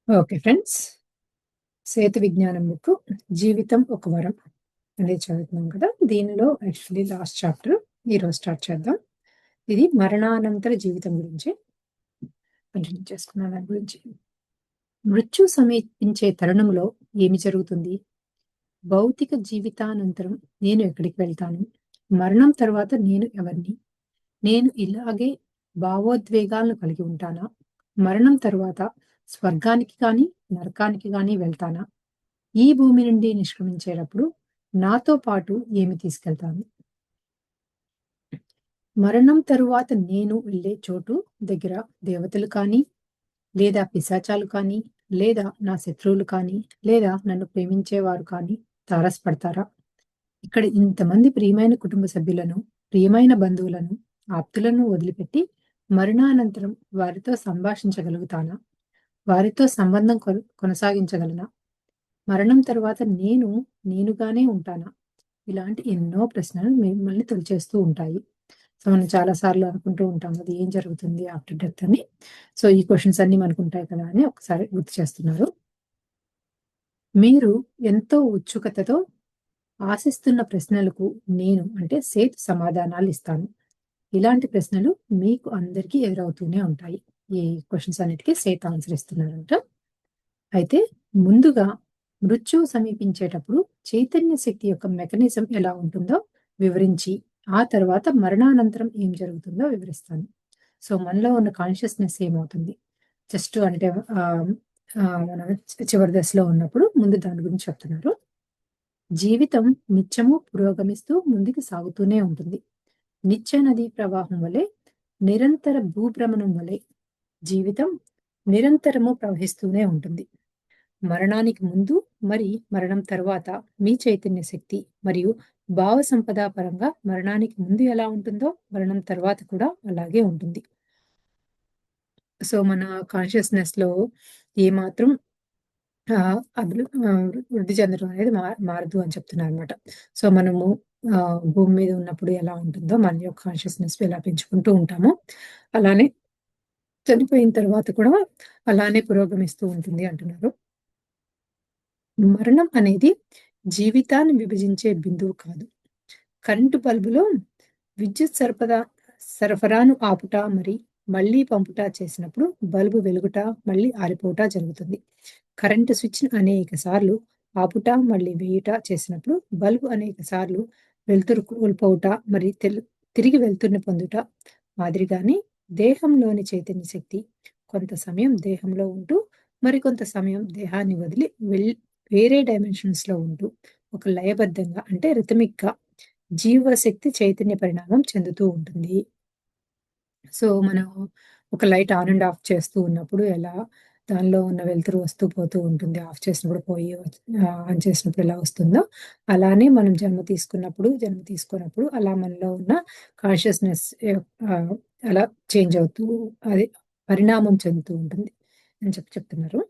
Okay friends, Setu విజ్ఞానం book జీవితం ఒక వరం జీవితం ఒక వరం అనేది చదువుతున్నాం కదా. దీనిలో యాక్చువల్లీ లాస్ట్ చాప్టర్ ఈరోజు స్టార్ట్ చేద్దాం. ఇది మరణానంతర జీవితం గురించి కంటిన్యూ చేసుకున్నాం. దాని గురించి మృత్యు సమీపించే తరుణంలో ఏమి జరుగుతుంది, భౌతిక జీవితానంతరం నేను ఎక్కడికి వెళ్తాను, మరణం తర్వాత నేను ఎవరిని, నేను ఇలాగే భావోద్వేగాలను కలిగి ఉంటానా, మరణం తర్వాత స్వర్గానికి కానీ నరకానికి కానీ వెళ్తానా, ఈ భూమి నుండి నిష్క్రమించేటప్పుడు నాతో పాటు ఏమి తీసుకెళ్తాను, మరణం తరువాత నేను వెళ్ళే చోటు దగ్గర దేవతలు కానీ లేదా పిశాచాలు కానీ లేదా నా శత్రువులు కానీ లేదా నన్ను ప్రేమించేవారు కానీ తారసపడతారా, ఇక్కడ ఇంతమంది ప్రియమైన కుటుంబ సభ్యులను, ప్రియమైన బంధువులను, ఆప్తులను వదిలిపెట్టి మరణానంతరం వారితో సంభాషించగలుగుతానా, వారితో సంబంధం కొనసాగించగలనా, మరణం తర్వాత నేనుగానే ఉంటానా, ఇలాంటి ఎన్నో ప్రశ్నలు మిమ్మల్ని తొలిచేస్తూ ఉంటాయి. సో మనం చాలా సార్లు అనుకుంటూ ఉంటాం అది ఏం జరుగుతుంది ఆఫ్టర్ డెత్ అని. సో ఈ క్వశ్చన్స్ అన్ని మనకు ఉంటాయి కదా అని ఒకసారి గుర్తు చేస్తున్నారు. మీరు ఎంతో ఉత్సుకతతో ఆశిస్తున్న ప్రశ్నలకు నేను అంటే సేత్ సమాధానాలు ఇస్తాను. ఇలాంటి ప్రశ్నలు మీకు అందరికీ ఎదురవుతూనే ఉంటాయి. ఈ క్వశ్చన్స్ అన్నిటికీ సేత్ ఆన్సర్ ఇస్తున్నారంట. అయితే ముందుగా మృత్యువు సమీపించేటప్పుడు చైతన్య శక్తి యొక్క మెకానిజం ఎలా ఉంటుందో వివరించి ఆ తర్వాత మరణానంతరం ఏం జరుగుతుందో వివరిస్తాను. సో మనలో ఉన్న కాన్షియస్నెస్ ఏమవుతుంది, జస్ట్ అంటే మన చివరి దశలో ఉన్నప్పుడు ముందు దాని గురించి చెప్తున్నారు. జీవితం నిత్యము పురోగమిస్తూ ముందుకు సాగుతూనే ఉంటుంది. నిత్య నదీ ప్రవాహం వలె, నిరంతర భూభ్రమణం వలె జీవితం నిరంతరము ప్రవహిస్తూనే ఉంటుంది. మరణానికి ముందు మరి మరణం తర్వాత మీ చైతన్య శక్తి మరియు భావ సంపద పరంగా మరణానికి ముందు ఎలా ఉంటుందో మరణం తర్వాత కూడా అలాగే ఉంటుంది. సో మన కాన్షియస్నెస్ లో ఏమాత్రం వృద్ధి చెందడం అనేది మారదు అని చెప్తున్నారు అనమాట. సో మనము భూమి మీద ఉన్నప్పుడు ఎలా ఉంటుందో మన యొక్క కాన్షియస్నెస్ ఎలా పెంచుకుంటూ ఉంటామో అలానే చనిపోయిన తర్వాత కూడా అలానే పురోగమిస్తూ ఉంటుంది అంటున్నారు. మరణం అనేది జీవితాన్ని విభజించే బిందువు కాదు. కరెంటు బల్బులో విద్యుత్ సరఫరాను ఆపుట మరి మళ్లీ పంపుట చేసినప్పుడు బల్బు వెలుగుట మళ్లీ ఆరిపోవట జరుగుతుంది. కరెంటు స్విచ్ అనేక సార్లు ఆపుట మళ్లీ వేయుట చేసినప్పుడు బల్బు అనేక సార్లు వెలుతురు కోల్పోవుట మరి తిరిగి వెలుతురుని పొందుట మాదిరిగానే దేహంలోని చైతన్య శక్తి కొంత సమయం దేహంలో ఉంటూ మరికొంత సమయం దేహాన్ని వదిలి వేరే డైమెన్షన్స్ లో ఉంటూ ఒక లయబద్ధంగా అంటే రిథమిక్ గా జీవశక్తి చైతన్య పరిణామం చెందుతూ ఉంటుంది. సో మనం ఒక లైట్ ఆన్ అండ్ ఆఫ్ చేస్తూ ఉన్నప్పుడు ఎలా దానిలో ఉన్న వెలుతురు వస్తూ పోతూ ఉంటుంది, ఆఫ్ చేసినప్పుడు పోయి ఆన్ చేసినప్పుడు ఎలా వస్తుందో అలానే మనం జన్మ తీసుకున్నప్పుడు అలా మనలో ఉన్న కాన్షియస్నెస్ అలా చేంజ్ అవుతూ అది పరిణామం చెందుతూ ఉంటుంది అని చెప్తున్నారు.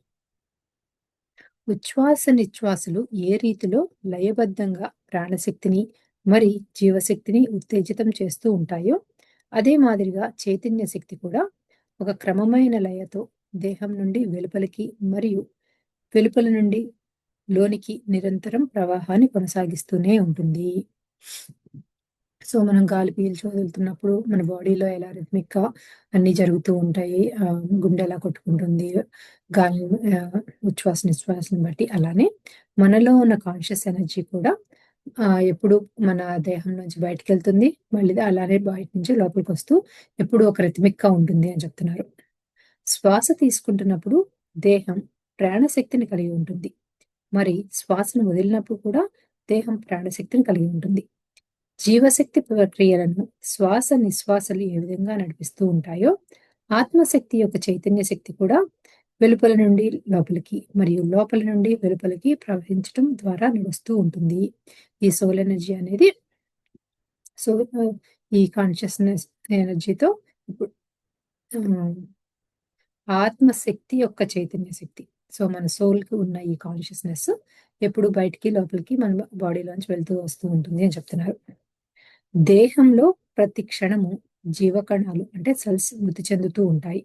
ఉచ్ఛ్వాస నిశ్వాసలు ఏ రీతిలో లయబద్ధంగా ప్రాణశక్తిని మరి జీవశక్తిని ఉత్తేజితం చేస్తూ ఉంటాయో అదే మాదిరిగా చైతన్య శక్తి కూడా ఒక క్రమమైన లయతో దేహం నుండి వెలుపలికి మరియు వెలుపల నుండి లోనికి నిరంతరం ప్రవాహాన్ని కొనసాగిస్తూనే ఉంటుంది. సో మనం గాలి పీల్చి వదులుతున్నప్పుడు మన బాడీలో ఎలా రిథమిక్ గా అన్ని జరుగుతూ ఉంటాయి, గుండె ఎలా కొట్టుకుంటుంది గాలి ఉచ్ఛ్వాస నిశ్వాసను బట్టి, అలానే మనలో ఉన్న కాన్షియస్ ఎనర్జీ కూడా ఎప్పుడు మన దేహం నుంచి బయటకు వెళ్తుంది మళ్ళీ అలానే బయట నుంచి లోపలికి వస్తూ ఎప్పుడు ఒక రిథమిక్ గా ఉంటుంది అని చెప్తున్నారు. శ్వాస తీసుకుంటున్నప్పుడు దేహం ప్రాణశక్తిని కలిగి ఉంటుంది, మరి శ్వాసను వదిలినప్పుడు కూడా దేహం ప్రాణశక్తిని కలిగి ఉంటుంది. జీవశక్తి ప్రక్రియలను శ్వాస నిశ్వాసలు ఏ విధంగా నడిపిస్తూ ఉంటాయో ఆత్మశక్తి యొక్క చైతన్య శక్తి కూడా వెలుపల నుండి లోపలికి మరియు లోపల నుండి వెలుపలికి ప్రవహించడం ద్వారా నడుస్తూ ఉంటుంది. ఈ సోల్ ఎనర్జీ అనేది సో ఈ కాన్షియస్నెస్ ఎనర్జీతో ఇప్పుడు ఆత్మశక్తి యొక్క చైతన్య శక్తి, సో మన సోల్ కి ఉన్న ఈ కాన్షియస్నెస్ ఎప్పుడు బయటికి లోపలికి మన బాడీలోంచి వెళ్తూ వస్తూ ఉంటుంది అని చెప్తున్నారు. దేహంలో ప్రతి క్షణము జీవకణాలు అంటే సెల్స్ మృతి చెందుతూ ఉంటాయి.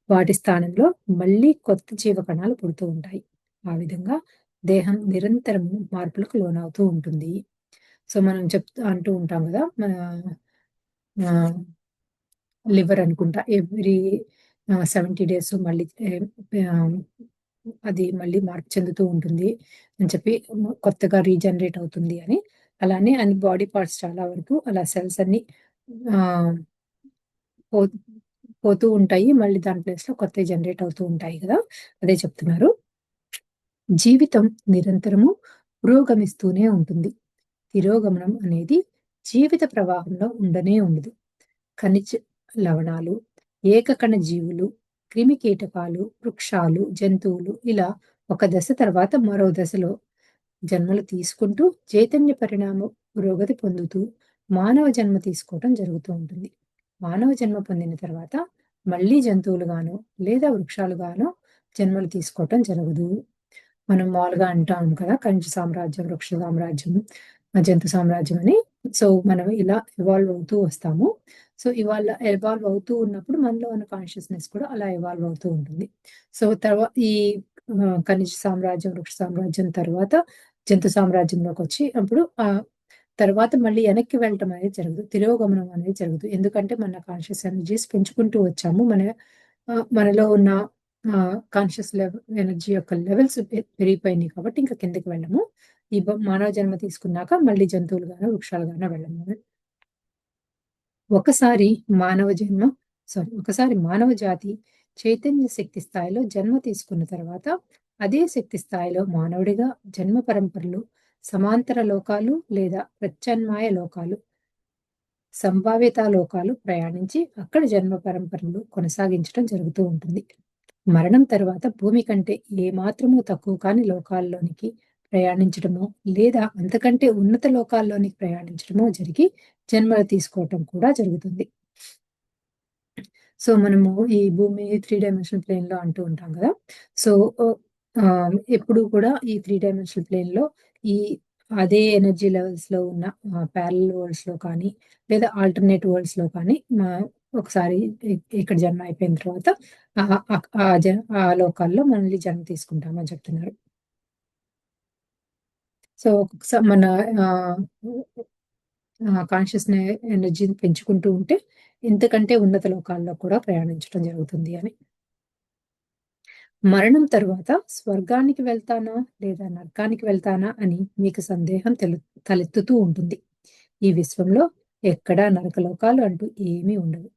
వాటి స్థానంలో మళ్ళీ కొత్త జీవకణాలు పుడుతూ ఉంటాయి. ఆ విధంగా దేహం నిరంతరము మార్పులకు లోనవుతూ ఉంటుంది. సో, మనం అంటూ ఉంటాం గదా! మన ఆహ్, లివర్ అనుకుంటా ఎవ్రీ 70 డేస్ మళ్ళీ ఆహ్, అది మళ్ళీ మార్పు చెందుతూ ఉంటుంది అని చెప్పి కొత్తగా రీజనరేట్ అవుతుంది అని. అలానే అన్ని బాడీ పార్ట్స్ చాలా వరకు అలా సెల్స్ అన్నీ ఆహ్, పో పోతూ ఉంటాయి. మళ్ళీ దాని ప్లేస్‌లో కొత్తవి జనరేట్ అవుతూ ఉంటాయి గదా! అదే చెప్తున్నారు. జీవితం నిరంతరము పురోగమిస్తూనే ఉంటుంది. తిరోగమనం అనేది జీవిత ప్రవాహంలో ఉండనే ఉండదు. ఖనిజ లవణాలు, ఏకకణ జీవులు, క్రిమికీటకాలు, వృక్షాలు, జంతువులు ఇలా ఒక దశ తర్వాత మరో దశలో జన్మలు తీసుకుంటూ చైతన్య పరిణామ పురోగతి పొందుతూ మానవ జన్మ తీసుకోవటం జరుగుతూ ఉంటుంది. మానవ జన్మ పొందిన తర్వాత మళ్ళీ జంతువులుగానో లేదా వృక్షాలుగానో జన్మలు తీసుకోవటం జరగదు. మనం మామూలుగా అంటాం కదా! ఖనిజ సామ్రాజ్యం, వృక్ష సామ్రాజ్యం, జంతు సామ్రాజ్యం అని. సో, మనం ఇలా ఎవాల్వ్ అవుతూ వస్తాము. సో, ఇవాళ ఎవాల్వ్ అవుతూ ఉన్నప్పుడు మనలో ఉన్న కాన్షియస్‌నెస్ కూడా అలా ఎవాల్వ్ అవుతూ ఉంటుంది. సో, ఈ ఖనిజ సామ్రాజ్యం, వృక్ష సామ్రాజ్యం తర్వాత జంతు సామ్రాజ్యంలోకొచ్చి అప్పుడు తర్వాత మళ్ళీ వెనక్కి వెళ్ళటం అనేది జరగదు. తిరోగమనం అనేది జరగదు. ఎందుకంటే మన కాన్షియస్ ఎనర్జీస్ పెంచుకుంటూ వచ్చాము. మనలో ఉన్న కాన్షియస్ ఎనర్జీ యొక్క లెవెల్స్ పెరిగిపోయినాయి కాబట్టి ఇంక కిందకి వెళ్ళము. ఈ మానవ జన్మ తీసుకున్నాక మళ్ళీ జంతువులుగానో, వృక్షాలుగానో వెళ్ళము. ఒకసారి మానవ జన్మ ఒకసారి మానవ జాతి చైతన్య శక్తి స్థాయిలో జన్మ తీసుకున్న తర్వాత, అదే శక్తి స్థాయిలో మానవుడిగా జన్మ పరంపరలు, సమాంతర లోకాలు లేదా ప్రత్యామ్నాయ లోకాలు, సంభావ్యతా లోకాలు ప్రయాణించి అక్కడ జన్మ పరంపరలు కొనసాగించడం జరుగుతూ ఉంటుంది. మరణం తర్వాత భూమి కంటే ఏమాత్రమూ తక్కువ కాని లోకాల్లోనికి ప్రయాణించడమో, లేదా అంతకంటే ఉన్నత లోకాల్లోనికి ప్రయాణించడమో జరిగి జన్మలు తీసుకోవటం కూడా జరుగుతుంది. సో, మనము ఈ భూమి 3 డైమెన్షనల్ ప్లేన్‌లో అంటూ ఉంటాం గదా! సో, ఎప్పుడు కూడా ఈ 3 డైమెన్షనల్ ప్లేన్‌లో ఈ అదే ఎనర్జీ లెవెల్స్‌లో ఉన్న పారలెల్ వరల్డ్స్‌లో కానీ, లేదా ఆల్టర్‌నేట్ వరల్డ్స్‌లో కానీ ఒకసారి ఇక్కడ జన్మ అయిపోయిన తర్వాత ఆహ్, ఆహ్, ఆ జ ఆ లోకాల్లో మళ్ళీ జన్మ తీసుకుంటామని చెప్తున్నారు. సో, మన ఆహ్, కాన్షియస్ ఎనర్జీని పెంచుకుంటూ ఉంటే, ఇంతకంటే ఉన్నత లోకాల్లో కూడా ప్రయాణించడం జరుగుతుంది అని. మరణం తరువాత స్వర్గానికి వెళ్తానా? లేదా నరకానికి వెళ్తానా? అని మీకు సందేహం తలెత్తుతూ ఉంటుంది. ఈ విశ్వంలో ఎక్కడా నరకలోకాలు అంటూ ఏమీ ఉండవు.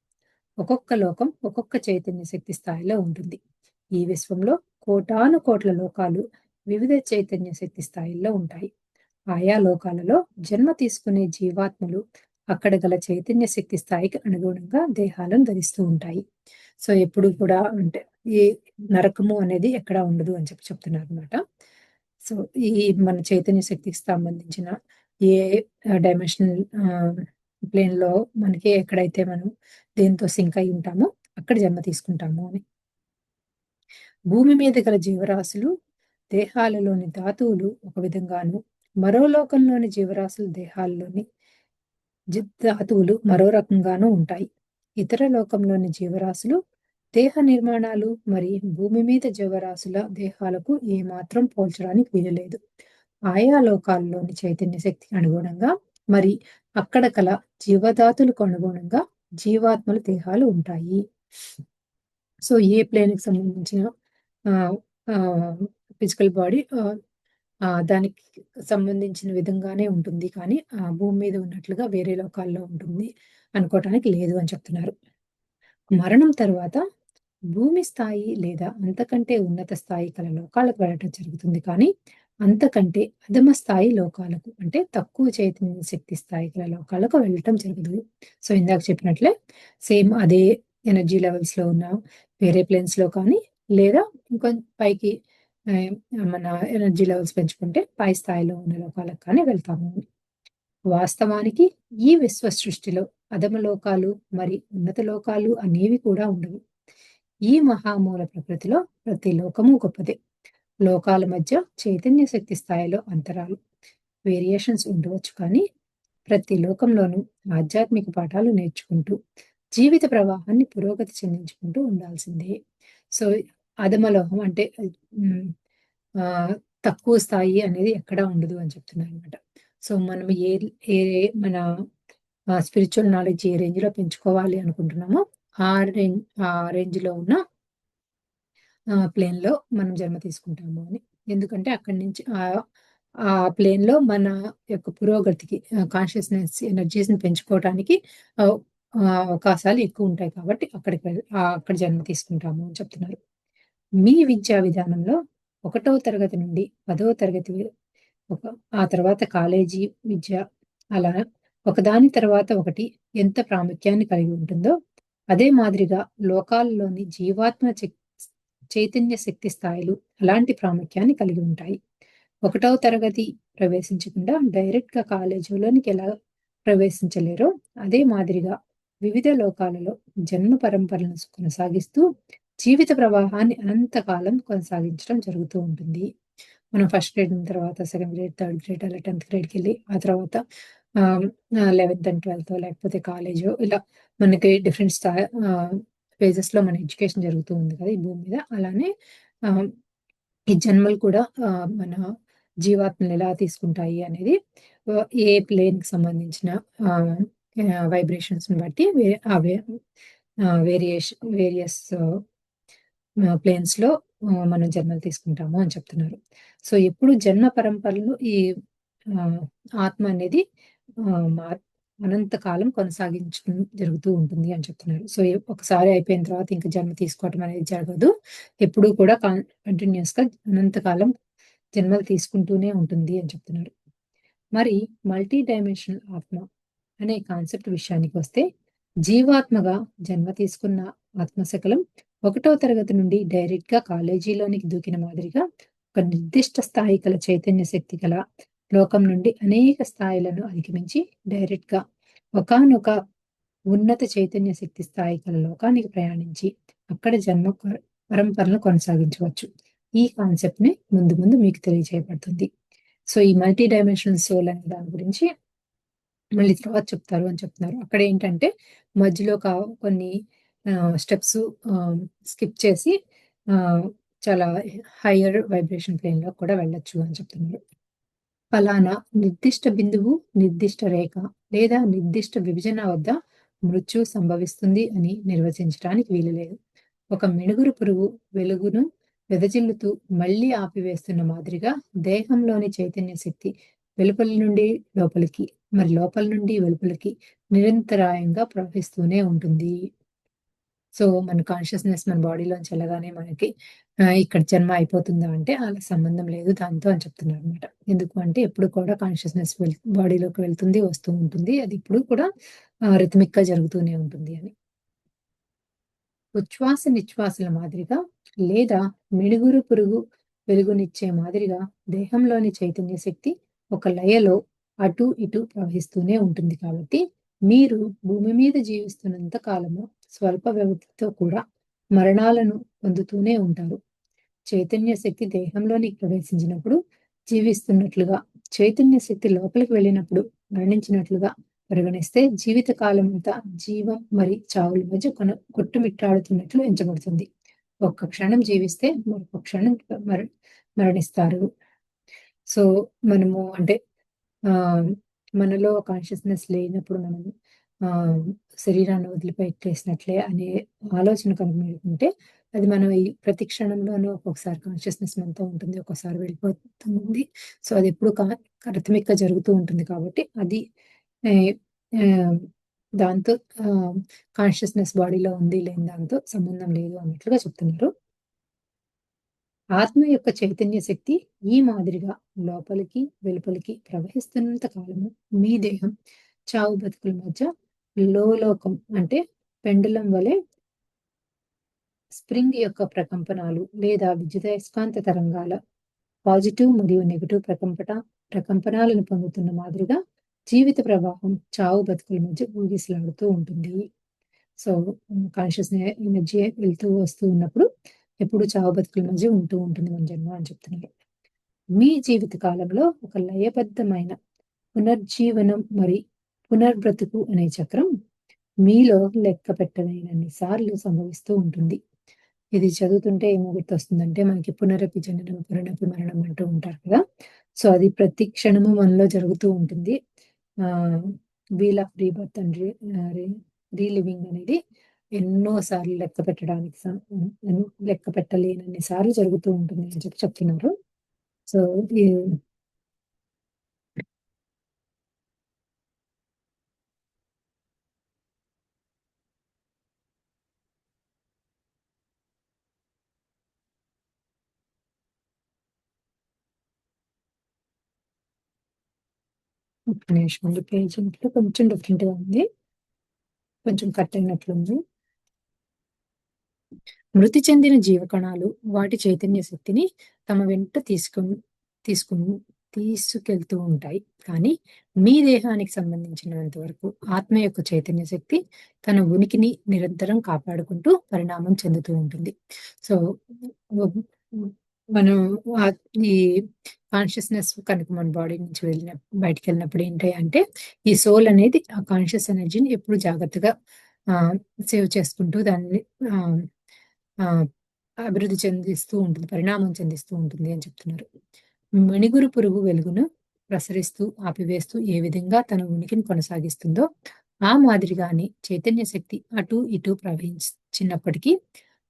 ఒక్కొక్క లోకం ఒక్కొక్క చైతన్య శక్తి స్థాయిలో ఉంటుంది. ఈ విశ్వంలో కోటాను కోట్ల లోకాలు వివిధ చైతన్య శక్తి స్థాయిల్లో ఉంటాయి. ఆయా లోకాలలో జన్మ తీసుకునే జీవాత్మలు అక్కడ గల చైతన్య శక్తి స్థాయికి అనుగుణంగా దేహాలను ధరిస్తూ ఉంటాయి. సో, ఎప్పుడు కూడా అంటే ఈ నరకము అనేది ఎక్కడా ఉండదు అని చెప్తున్నారనమాట. సో, ఈ మన చైతన్య శక్తికి సంబంధించిన ఏ డైమెన్షనల్ ప్లేన్‌లో మనకి ఎక్కడైతే మనం దేనితో సింక్ అయి ఉంటామో అక్కడ జన్మ తీసుకుంటాము అని. భూమి మీద గల జీవరాశులు దేహాలలోని ధాతువులు ఒక విధంగాను, మరో లోకంలోని జీవరాశుల దేహాల్లోని ధాతువులు మరో రకంగానూ ఉంటాయి. ఇతర లోకంలోని జీవరాశులు దేహ నిర్మాణాలు మరి భూమి మీద జీవరాశుల దేహాలకు ఏమాత్రం పోల్చడానికి వీలులేదు. ఆయా లోకాల్లోని చైతన్య శక్తికి అనుగుణంగా మరి అక్కడ కల జీవధాతులకు అనుగుణంగా జీవాత్మల దేహాలు ఉంటాయి. సో, ఏ ప్లేన్‌కి సంబంధించిన ఆహ్, ఆహ్, ఫిజికల్ బాడీ దానికి సంబంధించిన విధంగానే ఉంటుంది కానీ, భూమి మీద ఉన్నట్లుగా వేరే లోకాల్లో ఉంటుంది అనుకోవటానికి లేదు అని చెప్తున్నారు. మరణం తరువాత భూమి స్థాయి లేదా అంతకంటే ఉన్నత స్థాయి కల లోకాలకు వెళ్ళటం జరుగుతుంది కానీ, అంతకంటే అధమ స్థాయి లోకాలకు అంటే తక్కువ చైతన్య శక్తి స్థాయి గల లోకాలకు వెళ్ళటం జరగదు. సో, ఇందాక చెప్పినట్లే సేమ్ అదే ఎనర్జీ లెవెల్స్‌లో ఉన్న వేరే ప్లేన్స్‌లో కానీ, లేదా పైకి ఆహ్, మన ఎనర్జీ లెవెల్స్ పెంచుకుంటే పై స్థాయిలో ఉన్న లోకాలకు కానీ వెళ్తాము. వాస్తవానికి ఈ విశ్వ సృష్టిలో అధమ లోకాలు, మరి ఉన్నత లోకాలు అనేవి కూడా ఉండవు. ఈ మహామూల ప్రకృతిలో ప్రతి లోకము గొప్పదే. లోకాల మధ్య చైతన్య శక్తి స్థాయిలో అంతరాలు, వేరియేషన్స్ ఉండవచ్చు కానీ, ప్రతి లోకంలోనూ ఆధ్యాత్మిక పాఠాలు నేర్చుకుంటూ జీవిత ప్రవాహాన్ని పురోగతి చెందించుకుంటూ ఉండాల్సిందే. సో, అధమలోహం అంటే హ్మ్. ఆహ్, తక్కువ స్థాయి అనేది ఎక్కడా ఉండదు అని చెప్తున్నారనమాట. సో, మనం ఏ మన స్పిరిచ్యువల్ నాలెడ్జ్ ఏ రేంజ్‌లో పెంచుకోవాలి అనుకుంటున్నామో, ఆ ఆ రేంజ్‌లో ఉన్న ప్లేన్‌లో మనం జన్మ తీసుకుంటాము అని. ఎందుకంటే అక్కడి నుంచి ఆ ప్లేన్‌లో మన యొక్క పురోగతికి కాన్షియస్‌నెస్ ఎనర్జీస్‌ని పెంచుకోవటానికి ఆహ్, అవకాశాలు ఎక్కువుంటాయి కాబట్టి అక్కడ జన్మ తీసుకుంటాము అని చెప్తున్నారు. మీ విద్యా విధానంలో 1వ తరగతి నుండి 10వ తరగతి ఒక ఆ తర్వాత కాలేజీ విద్య అలా ఒకదాని తర్వాత ఒకటి ఎంత ప్రాముఖ్యాన్ని కలిగి ఉంటుందో, అదే మాదిరిగా లోకాల్లోని జీవాత్మ చైతన్య శక్తి స్థాయిలు అలాంటి ప్రాముఖ్యాన్ని కలిగి ఉంటాయి. 1వ తరగతి ప్రవేశించకుండా డైరెక్ట్‌గా కాలేజీలోనికి ఎలా ప్రవేశించలేరో, అదే మాదిరిగా వివిధ లోకాలలో జన్మ పరంపరలను కొనసాగిస్తూ జీవిత ప్రవాహాన్ని అనంతకాలం కొనసాగించడం జరుగుతూ ఉంటుంది. మనం ఫస్ట్ గ్రేడ్ తర్వాత సెకండ్ గ్రేడ్, థర్డ్ గ్రేడ్ అలా 10థ్ గ్రేడ్‌కెళ్ళి ఆ తర్వాత ఆహ్, 11థ్ అండ్ 12థ్ లేకపోతే కాలేజో ఇలా మనకి డిఫరెంట్ ఫేజెస్‌లో మన ఎడ్యుకేషన్ జరుగుతూ ఉంది కదా! ఈ భూమి మీద. అలానే ఆహ్, ఈ జన్మలు కూడా మన జీవాత్మలు ఎలా తీసుకుంటాయి అనేది ఏ ప్లేన్‌కి సంబంధించిన ఆహ్, వైబ్రేషన్స్‌ని బట్టి వేరియస్ ప్లేన్స్‌లో మనం జన్మలు తీసుకుంటాము అని చెప్తున్నారు. సో, ఎప్పుడు జన్మ పరంపరలు ఈ ఆహ్, ఆత్మ అనేది ఆహ్, అనంత కాలం జరుగుతూ ఉంటుంది అని చెప్తున్నారు. సో, ఒకసారి అయిపోయిన తర్వాత ఇంక జన్మ తీసుకోవటం అనేది జరగదు. ఎప్పుడూ కూడా కంటిన్యూయస్‌గా అనంతకాలం జన్మలు తీసుకుంటూనే ఉంటుంది అని చెప్తున్నారు. మరి మల్టీ డైమెన్షనల్ ఆత్మ అనే కాన్సెప్ట్ విషయానికొస్తే, జీవాత్మగా జన్మ తీసుకున్న ఆత్మశకలం 1వ తరగతి నుండి డైరెక్ట్‌గా కాలేజీలోనికి దూకిన మాదిరిగా, ఒక నిర్దిష్ట స్థాయి కల చైతన్య శక్తి గల లోకం నుండి అనేక స్థాయిలను అధిగమించి డైరెక్ట్‌గా ఒకానొక ఉన్నత చైతన్య శక్తి స్థాయి కల లోకానికి ప్రయాణించి, అక్కడ పరంపరను కొనసాగించవచ్చు. ఈ కాన్సెప్ట్‌ని ముందు ముందు మీకు తెలియజేయబడుతుంది. సో, ఈ మల్టీ డైమెన్షనల్ సోల్ అనే దాని గురించి మళ్ళీ తర్వాత చెప్తారు అని చెప్తున్నారు. అక్కడేంటంటే మధ్యలో కొన్ని స్టెప్స్ ఆహ్, స్కిప్ చేసి ఆహ్, చాలా హైయర్ వైబ్రేషన్ ప్లేన్‌లోకి కూడా వెళ్ళొచ్చు అని చెప్తున్నారు. ఫలానా నిర్దిష్ట బిందువు, నిర్దిష్ట రేఖ లేదా నిర్దిష్ట విభజన వద్ద మృత్యు సంభవిస్తుంది అని నిర్వచించటానికి వీలులేదు. ఒక మిణుగురు పురుగు వెలుగును వెదజిల్లుతూ మళ్ళీ ఆపివేస్తున్న మాదిరిగా దేహంలోని చైతన్య శక్తి వెలుపలి నుండి లోపలికి, మరి లోపల నుండి వెలుపలికి నిరంతరాయంగా ప్రవహిస్తూనే ఉంటుంది. సో, మన కాన్షియస్‌నెస్ మన బాడీలోంచి ఎళ్ళగానే మనకి ఇక్కడ జన్మ అయిపోతుందా అంటే అలా సంబంధం లేదు దాంతో అని చెప్తున్నారనమాట. ఎందుకు అంటే ఎప్పుడు కూడా కాన్షియస్‌నెస్ బాడీలోకి వెళ్తుంది, వస్తూ ఉంటుంది. అది ఇప్పుడు కూడా రిథమిక్‌గా జరుగుతూనే ఉంటుంది అని. ఉచ్ఛ్వాస నిశ్వాసాల మాదిరిగా లేదా మిణుగురు పురుగు వెలుగునిచ్చే మాదిరిగా దేహంలోని చైతన్య శక్తి ఒక లయలో అటు ఇటు ప్రవహిస్తూనే ఉంటుంది కాబట్టి మీరు భూమి మీద జీవిస్తున్నంత కాలము స్వల్ప వ్యవధితో కూడా మరణాలను పొందుతూనే ఉంటారు. చైతన్య శక్తి దేహంలోనికి ప్రవేశించినప్పుడు జీవిస్తున్నట్లుగా, చైతన్య శక్తి లోపలికి వెళ్ళినప్పుడు మరణించినట్లుగా పరిగణిస్తే జీవిత కాలమంతా జీవం మరి చావుల మధ్య కొట్టుమిట్టాడుతున్నట్లు ఎంచబడుతుంది. ఒక్క క్షణం జీవిస్తే మరొక క్షణం మర మరణిస్తారు. సో, మనము అంటే ఆహ్, మనలో కాన్షియస్‌నెస్ లేనప్పుడు మనం ఆహ్, శరీరాన్ని వదిలిపెట్టేసినట్లే అనే ఆలోచన కనుక మీకుంటే, అది మనం ఈ ప్రతి క్షణంలోనూ ఒక్కొక్కసారి కాన్షియస్‌నెస్ మనతో ఉంటుంది. ఒక్కోసారి వెళ్ళిపోతుంది. సో, అదెప్పుడు రిథమిక్‌గా జరుగుతూ ఉంటుంది కాబట్టి, అది ఏ ఆహ్, దాంతో ఆహ్, కాన్షియస్‌నెస్ బాడీలో ఉంది, లేని దాంతో సంబంధం లేదు అన్నట్లుగా చెప్తున్నారు. ఆత్మ యొక్క చైతన్య శక్తి ఈ మాదిరిగా లోపలికి, వెలుపలికి ప్రవహిస్తున్నంత కాలము మీ దేహం చావు బతుకుల మధ్య లోలోకం అంటే పెండులం వలె స్ప్రింగ్ యొక్క ప్రకంపనాలు లేదా విద్యుదయస్కాంత తరంగాల పాజిటివ్ మరియు నెగెటివ్ ప్రకంపనాలను పొందుతున్న మాదిరిగా జీవిత ప్రవాహం చావు బతుకుల మధ్య ఊగిసలాడుతూ ఉంటుంది. సో, కాన్షియస్ ఎనర్జీ వెళ్తూ వస్తూ ఉన్నప్పుడు ఎప్పుడు చావు బతుకుల మధ్య ఉంటూ ఉంటుంది మన జన్మ అని చెప్తున్నారు. మీ జీవిత కాలంలో ఒక లయబద్ధమైన పునర్జీవనం మరి పునర్బ్రతుకు అనే చక్రం మీలో లెక్క పెట్టలేనన్ని సార్లు సంభవిస్తూ ఉంటుంది. ఇది చదువుతుంటే ఏమో గుర్తొస్తుందంటే మనకి పునరపి జననం, పునరపి మరణం అంటూ ఉంటారు కదా! సో, అది ప్రతి క్షణము మనలో జరుగుతూ ఉంటుంది. Ah, wheel of rebirth and re re reliving అనేది ఎన్నో సార్లు లెక్క పెట్టడానికి లెక్క పెట్టలేనన్ని సార్లు జరుగుతూ ఉంటుంది అని చెప్తున్నారు. సో, ఈ ఒక్క నిమిషం అండి. పేజ్ ఇంట్లో కొంచెం డిఫరెంట్‌గా ఉంది. కొంచెం కట్ అయినట్లుంది. మృతి చెందిన జీవకణాలు వాటి చైతన్య శక్తిని తమ వెంట తీసుకుని తీసుకెళ్తూ ఉంటాయి. కానీ మీ దేహానికి సంబంధించినంత వరకు ఆత్మ యొక్క చైతన్య శక్తి తన ఉనికిని నిరంతరం కాపాడుకుంటూ పరిణామం చెందుతూ ఉంటుంది. సో, వ మనం ఈ కాన్షియస్‌నెస్ కనుక మన బాడీ నుంచి బయటికెళ్ళినప్పుడు ఏంటి అంటే, ఈ సోల్ అనేది ఆ కాన్షియస్ ఎనర్జీని ఎప్పుడు జాగ్రత్తగా ఆహ్, సేవ్ చేసుకుంటూ దాన్ని ఆహ్ ఆహ్, అభివృద్ధి చెందిస్తూ ఉంటుంది. పరిణామం చెందిస్తూ ఉంటుంది అని చెప్తున్నారు. మణిగురు పురుగు వెలుగును ప్రసరిస్తూ, ఆపివేస్తూ ఏ విధంగా తన ఉనికిని కొనసాగిస్తుందో, ఆ మాదిరిగానే చైతన్య శక్తి అటూ ఇటూ ప్రవహించినప్పటికీ,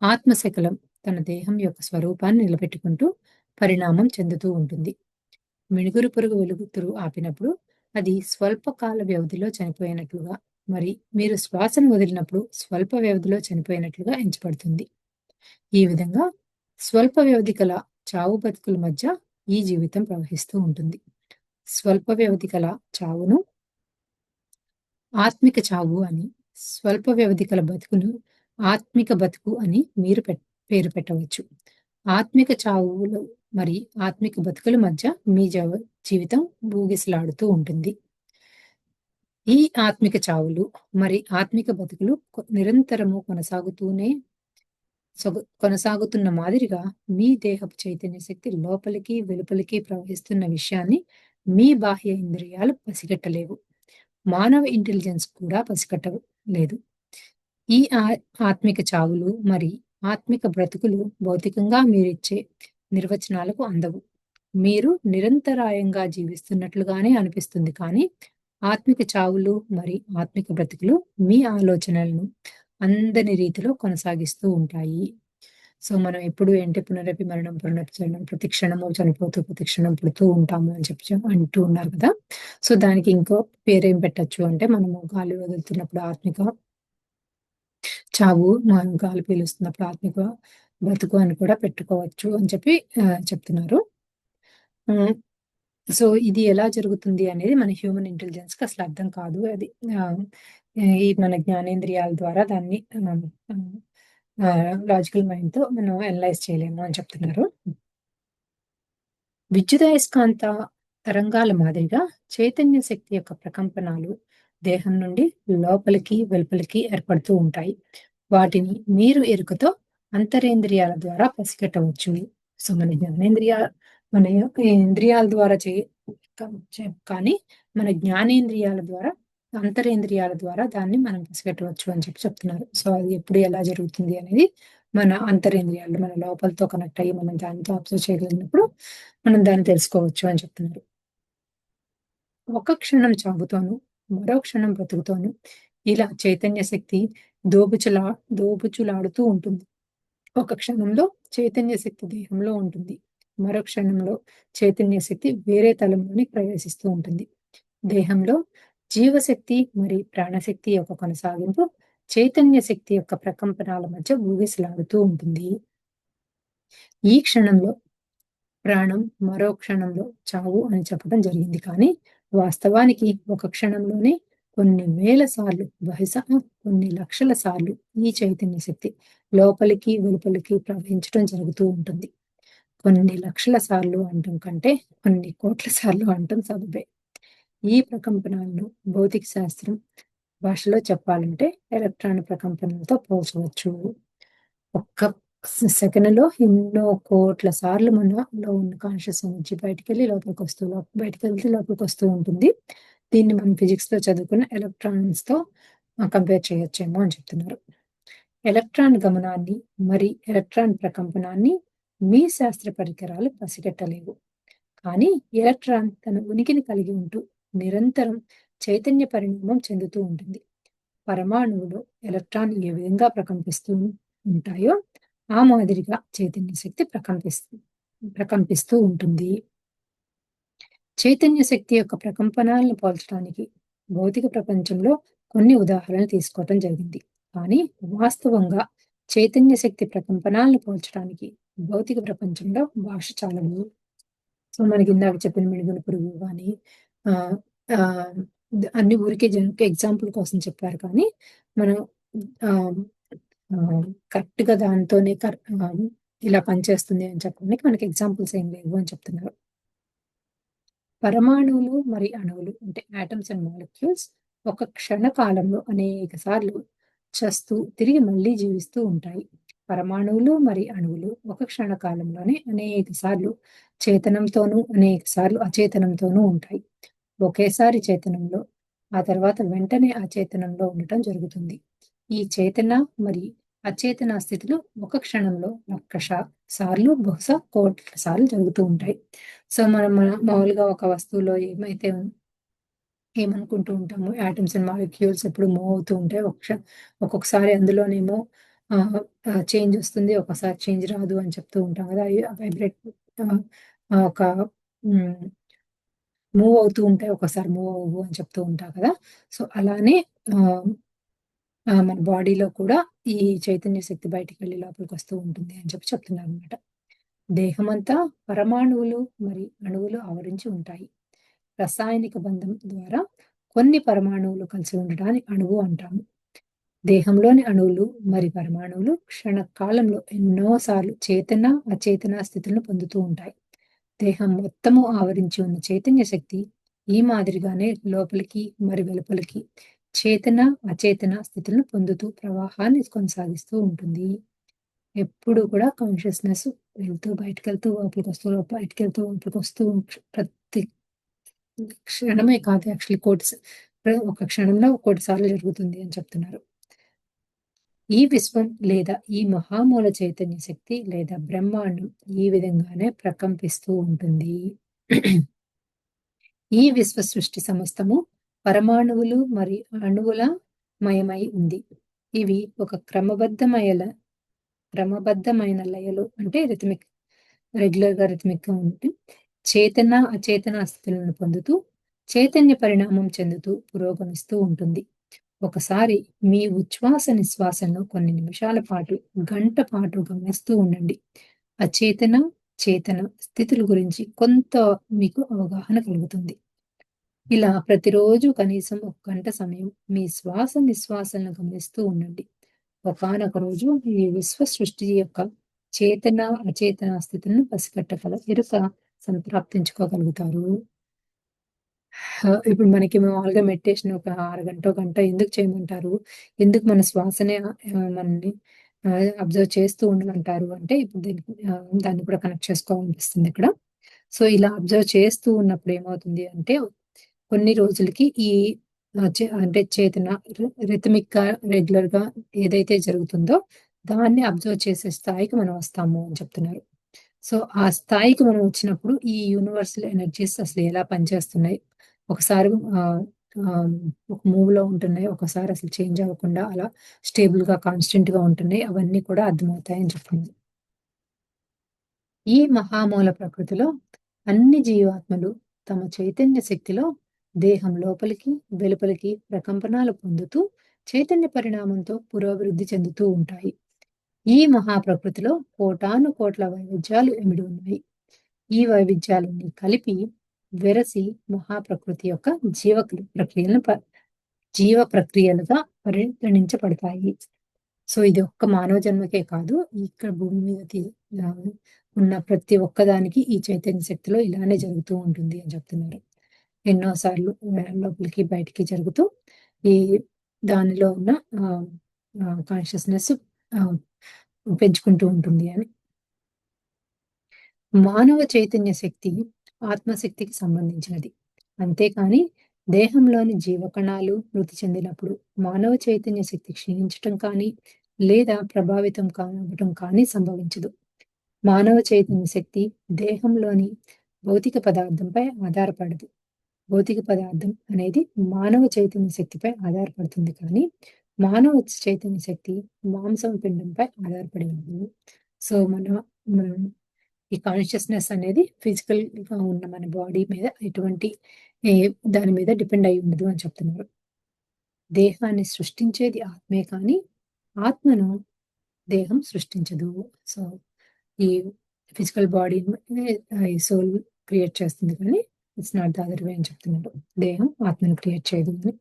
ఆత్మశకలం తన దేహం యొక్క స్వరూపాన్ని నిలబెట్టుకుంటూ పరిణామం చెందుతూ ఉంటుంది. మిణుగురు పురుగు వెలుగుతురు ఆపినప్పుడు అది స్వల్పకాల వ్యవధిలో చనిపోయినట్లుగా, మరి మీరు శ్వాసను వదిలినప్పుడు స్వల్ప వ్యవధిలో చనిపోయినట్లుగా ఎంచబడుతుంది. ఈ విధంగా స్వల్ప వ్యవధి కల చావు బతుకుల మధ్య ఈ జీవితం ప్రవహిస్తూ ఉంటుంది. స్వల్ప వ్యవధి కల చావును ఆత్మిక చావు అని, స్వల్ప వ్యవధి కల బతుకును ఆత్మిక బతుకు అని మీరు పేరు పెట్టవచ్చు. ఆత్మిక చావులు మరి ఆత్మిక బతుకుల మధ్య మీ జీవితం ఊగిసలాడుతూ ఉంటుంది. ఈ ఆత్మిక చావులు మరి ఆత్మిక బతుకులు నిరంతరము కొనసాగుతున్న మాదిరిగా మీ దేహపు చైతన్య శక్తి లోపలికి, వెలుపలికి ప్రవహిస్తున్న విషయాన్ని మీ బాహ్య ఇంద్రియాలు పసిగట్టలేవు. మానవ ఇంటెలిజెన్స్ కూడా లేదు. ఈ ఆత్మిక చావులు మరి ఆత్మిక బ్రతుకులు భౌతికంగా మీరిచ్చే నిర్వచనాలకు అందవు. మీరు నిరంతరాయంగా జీవిస్తున్నట్లుగానే అనిపిస్తుంది కానీ, ఆత్మిక చావులు మరి ఆత్మిక బ్రతుకులు మీ ఆలోచనలను అందని రీతిలో కొనసాగిస్తూ ఉంటాయి. సో, మనం ఎప్పుడు ఏంటి పునరపి మరణం, పునరపి జననం, ప్రతి క్షణము చనిపోతూ, ప్రతి క్షణం పుడుతూ ఉంటాము అని అంటూ ఉన్నారు కదా! సో, దానికి ఇంకో పేరేం పెట్టొచ్చు అంటే, మనము గాలి వదులుతున్నప్పుడు ఆత్మిక చావు, మనం గాలి పీలుస్తున్నప్పుడు ఆత్మిక బ్రతుకు అని కూడా పెట్టుకోవచ్చు అని చెప్తున్నారు. హ్మ్. సో, ఇది ఎలా జరుగుతుంది అనేది మన హ్యూమన్ ఇంటెలిజెన్స్‌కి అసలు అర్థం కాదు. అది ఆహ్, ఈ మన జ్ఞానేంద్రియాల ద్వారా దాన్ని లాజికల్ మైండ్‌తో మనం అనలైజ్ చేయలేము అని చెప్తున్నారు. విద్యుదయస్కాంత తరంగాల మాదిరిగా చైతన్య శక్తి యొక్క ప్రకంపనాలు దేహం నుండి లోపలికి, వెలుపలికి ఏర్పడుతూ ఉంటాయి. వాటిని మీరు ఎరుకతో అంతరేంద్రియాల ద్వారా పసిగట్టవచ్చు. సో, మన యొక్క ఇంద్రియాల ద్వారా కానీ మన జ్ఞానేంద్రియాల ద్వారా, అంతరేంద్రియాల ద్వారా దాన్ని మనం పసిగట్టవచ్చు అని చెప్తున్నారు. సో, అది ఎప్పుడు ఎలా జరుగుతుంది అనేది మన అంతరేంద్రియాలు మన లోపలితో కనెక్ట్ అయ్యి మనం దానితో అబ్జర్వ్ చేయగలిగినప్పుడు మనం దాన్ని తెలుసుకోవచ్చు అని చెప్తున్నారు. ఒక క్షణం చావుతోను, మరో క్షణం బ్రతుకుతోను ఇలా చైతన్య శక్తి దోబుచులా దోబుచులాడుతూ ఉంటుంది. ఒక క్షణంలో చైతన్య శక్తి దేహంలో ఉంటుంది. మరో క్షణంలో చైతన్య శక్తి వేరే తలంలోనికి ప్రవేశిస్తూ ఉంటుంది. దేహంలో జీవశక్తి మరి ప్రాణశక్తి యొక్క కొనసాగింపు చైతన్య శక్తి యొక్క ప్రకంపనాల మధ్య ఊగిసలాడుతూ ఉంటుంది. ఈ క్షణంలో ప్రాణం, మరో క్షణంలో చావు అని చెప్పడం జరిగింది. కానీ వాస్తవానికి ఒక క్షణంలోనే కొన్ని వేల సార్లు, బహుశా కొన్ని లక్షల సార్లు ఈ చైతన్య శక్తి లోపలికి, వెలుపలికి ప్రవహించడం జరుగుతూ ఉంటుంది. కొన్ని లక్షల సార్లు అనటం కంటే, కొన్ని కోట్ల సార్లు అనటం సబబే. ఈ ప్రకంపనాలను భౌతిక శాస్త్రం భాషలో చెప్పాలంటే ఎలక్ట్రాన్ ప్రకంపనలతో పోల్చవచ్చు. ఒక్క సెకనులో ఎన్నో కోట్ల సార్లు మనలో ఉన్న కాన్షియస్ ఎనర్జీ బయటికెళ్ళి బయటికెళ్తే లోపలికొస్తూ ఉంటుంది. దీన్ని మనం ఫిజిక్స్‌లో చదువుకున్న ఎలక్ట్రాన్స్‌తో కంపేర్ చేయొచ్చేమో అని చెప్తున్నారు. ఎలక్ట్రాన్ గమనాన్ని, ఎలక్ట్రాన్ ప్రకంపనాన్ని మీ శాస్త్ర పరికరాలు పసిగట్టలేవు. కానీ ఎలక్ట్రాన్ తన ఉనికిని కలిగి ఉంటూ నిరంతరం చైతన్య పరిణామం చెందుతూ ఉంటుంది. పరమాణువులో ఎలక్ట్రాన్ ఏ విధంగా ప్రకంపిస్తూ ఉంటాయో ఆ మాదిరిగా చైతన్య శక్తి ప్రకంపిస్తూ ఉంటుంది. చైతన్య శక్తి యొక్క ప్రకంపనాలను పోల్చడానికి భౌతిక ప్రపంచంలో కొన్ని ఉదాహరణలు తీసుకోవటం జరిగింది. కానీ వాస్తవంగా చైతన్య శక్తి ప్రకంపనాలను పోల్చడానికి భౌతిక ప్రపంచంలో భాష చాలదు. సో మనకి ఇందాక చెప్పిన మిడుగుల పురుగు కానీ అన్ని ఊరికే ఎగ్జాంపుల్ కోసం చెప్పారు. కానీ మనం కరెక్ట్గా దాంతోనే ఇలా పనిచేస్తుంది అని చెప్పడానికి మనకి ఎగ్జాంపుల్స్ ఏం లేవు అని చెప్తున్నారు. పరమాణువులు మరి అణువులు అంటే ఆటమ్స్ అండ్ మాలిక్యూల్స్ ఒక క్షణకాలంలో అనేక సార్లు చస్తూ తిరిగి మళ్ళీ జీవిస్తూ ఉంటాయి. పరమాణువులు మరి అణువులు ఒక క్షణకాలంలోనే అనేక సార్లు చేతనంతోనూ అనేక సార్లు అచేతనంతోనూ ఉంటాయి. ఒకేసారి చేతనంలో ఆ తర్వాత వెంటనే అచేతనంలో ఉండటం జరుగుతుంది. ఈ చేతన మరి అచేతన స్థితులు ఒక క్షణంలో లక్ష సార్లు బహుశా కోట్ల సార్లు జరుగుతూ ఉంటాయి. సో మనం మామూలుగా ఒక వస్తువులో ఏమనుకుంటూ ఉంటాము, యాటమ్స్ అండ్ మాలిక్యూల్స్ ఎప్పుడు మూవ్ అవుతూ ఉంటాయి. ఒక్కొక్కసారి అందులోనేమో చేంజ్ వస్తుంది, ఒకసారి చేంజ్ రాదు అని చెప్తూ ఉంటాం కదా. వైబ్రేట్ ఒక మూవ్ అవుతూ ఉంటాయి, ఒకసారి మూవ్ అవ్వు అని చెప్తూ ఉంటాం కదా. సో అలానే మన బాడీలో కూడా ఈ చైతన్య శక్తి బయటికి వెళ్ళి లోపలికి వస్తూ ఉంటుంది అని చెప్తున్నారు అనమాట. దేహమంతా పరమాణువులు మరి అణువులు ఆవరించి ఉంటాయి. రసాయనిక బంధం ద్వారా కొన్ని పరమాణువులు కలిసి ఉండడాన్ని అణువు అంటాము. దేహంలోని అణువులు మరి పరమాణువులు క్షణకాలంలో ఎన్నోసార్లు చేతన అచేతన స్థితులను పొందుతూ ఉంటాయి. దేహం మొత్తము ఆవరించి ఉన్న చైతన్య శక్తి ఈ మాదిరిగానే లోపలికి మరి వెలుపలికి చేతన అచేతన స్థితులను పొందుతూ ప్రవాహాన్ని కొనసాగిస్తూ ఉంటుంది. ఎప్పుడు కూడా కాన్షియస్నెస్ వెళ్తూ బయటకు వెళ్తూ లోపలికి వస్తూ బయటకు వెళ్తూ లోపలికి వస్తూ ప్రతి క్షణమే కాదు, యాక్చువల్లీ ఒక క్షణంలో 1,00,00,000 సార్లు జరుగుతుంది అని చెప్తున్నారు. ఈ విశ్వం లేదా ఈ మహామూల చైతన్య శక్తి లేదా బ్రహ్మాండం ఈ విధంగానే ప్రకంపిస్తూ ఉంటుంది. ఈ విశ్వ సృష్టి సమస్తము పరమాణువులు మరి అణువుల మయమై ఉంది. ఇవి ఒక క్రమబద్ధమైన లయలో అంటే రెగ్యులర్గా రిథమిక్గా ఉంటూ చేతన అచేతన స్థితులను పొందుతూ చైతన్య పరిణామం చెందుతూ పురోగమిస్తూ ఉంటుంది. ఒకసారి మీ ఉచ్ఛ్వాస నిశ్వాసను కొన్ని నిమిషాల పాటు, గంట పాటు గమనిస్తూ ఉండండి. అచేతన చేతన స్థితుల గురించి కొంత మీకు అవగాహన కలుగుతుంది. ఇలా ప్రతిరోజు కనీసం 1 గంట సమయం మీ శ్వాస నిశ్వాసలను గమనిస్తూ ఉండండి. ఒకానొక రోజు ఈ విశ్వ సృష్టి యొక్క చేతన అచేతన స్థితులను పసిగట్టగల ఎరుక సంప్రాప్తించుకోగలుగుతారు. ఇప్పుడు మనకి మామూలుగా మెడిటేషన్ ఒక అరగంటో, గంటో ఎందుకు చేయమంటారు? ఎందుకు మన శ్వాసనే మనల్ని అబ్జర్వ్ చేస్తూ ఉండమంటారు అంటే, ఇప్పుడు దాన్ని కూడా కనెక్ట్ చేసుకోవాలనిపిస్తుంది ఇక్కడ. సో, ఇలా అబ్జర్వ్ చేస్తూ ఉన్నప్పుడు ఏమవుతుంది అంటే, కొన్ని రోజులకి ఈ అంటే చేతన రిథమిక్‌గా, రెగ్యులర్‌గా ఏదైతే జరుగుతుందో, దాన్ని అబ్జర్వ్ చేసే స్థాయికి మనం వస్తాము అని చెప్తున్నారు. సో, ఆ స్థాయికి మనం వచ్చినప్పుడు ఈ యూనివర్సల్ ఎనర్జీస్ అసలు ఎలా పనిచేస్తున్నాయి, ఒకసారి ఒక మూవ్‌లో ఉంటున్నాయి, ఒకసారి అసలు చేంజ్ అవ్వకుండా అలా స్టేబుల్‌గా, కాన్స్టెంట్‌గా ఉంటున్నాయి. అవన్నీ కూడా అర్థమవుతాయని చెప్తుంది. ఈ మహామూల ప్రకృతిలో అన్ని జీవాత్మలు తమ చైతన్య శక్తిలో దేహం లోపలికి, వెలుపలికి ప్రకంపనాలు పొందుతూ చైతన్య పరిణామంతో పురోభివృద్ధి చెందుతూ ఉంటాయి. ఈ మహాప్రకృతిలో కోటానుకోట్ల వైవిధ్యాలు ఇమిడి ఉన్నాయి. ఈ వైవిధ్యాలన్నీ కలిపి వెరసి మహాప్రకృతి యొక్క జీవ ప్రక్రియలుగా పరిగణించబడతాయి. సో ఇది ఒక్క మానవ జన్మకే కాదు, ఇక్కడ భూమి మీద ఉన్న ప్రతి ఒక్కదానికి ఈ చైతన్య శక్తిలో ఇలానే జరుగుతూ ఉంటుంది అని చెప్తున్నారు. ఎన్నో సార్లు లోపలికి బయటికి జరుగుతూ ఈ దానిలో ఉన్న కాన్షియస్నెస్ పెంచుకుంటూ ఉంటుంది అని. మానవ చైతన్య శక్తి ఆత్మశక్తికి సంబంధించినది. అంతేకాని దేహంలోని జీవకణాలు మృతి చెందినప్పుడు మానవ చైతన్య శక్తి క్షీణించటం కానీ లేదా ప్రభావితం కావటం కానీ సంభవించదు. మానవ చైతన్య శక్తి దేహంలోని భౌతిక పదార్థంపై ఆధారపడదు. భౌతిక పదార్థం అనేది మానవ చైతన్య శక్తిపై ఆధారపడుతుంది కానీ, మానవ చైతన్య శక్తి మాంసం పిండంపై ఆధారపడి ఉంటుంది. సో, మనం ఈ కాన్షియస్‌నెస్ అనేది ఫిజికల్‌గా ఉన్న మన బాడీ మీద ఎటువంటి ఏ దాని మీద డిపెండ్ అయ్యి ఉండదు అని చెప్తున్నారు. దేహాన్ని సృష్టించేది ఆత్మే కానీ, ఆత్మను దేహం సృష్టించదు. సో, ఈ ఫిజికల్ బాడీని ఈ సోల్ క్రియేట్ చేస్తుంది కానీ, it's not the other way అని చెప్తున్నారు. దేహం ఆత్మను క్రియేట్ చేయదు అని.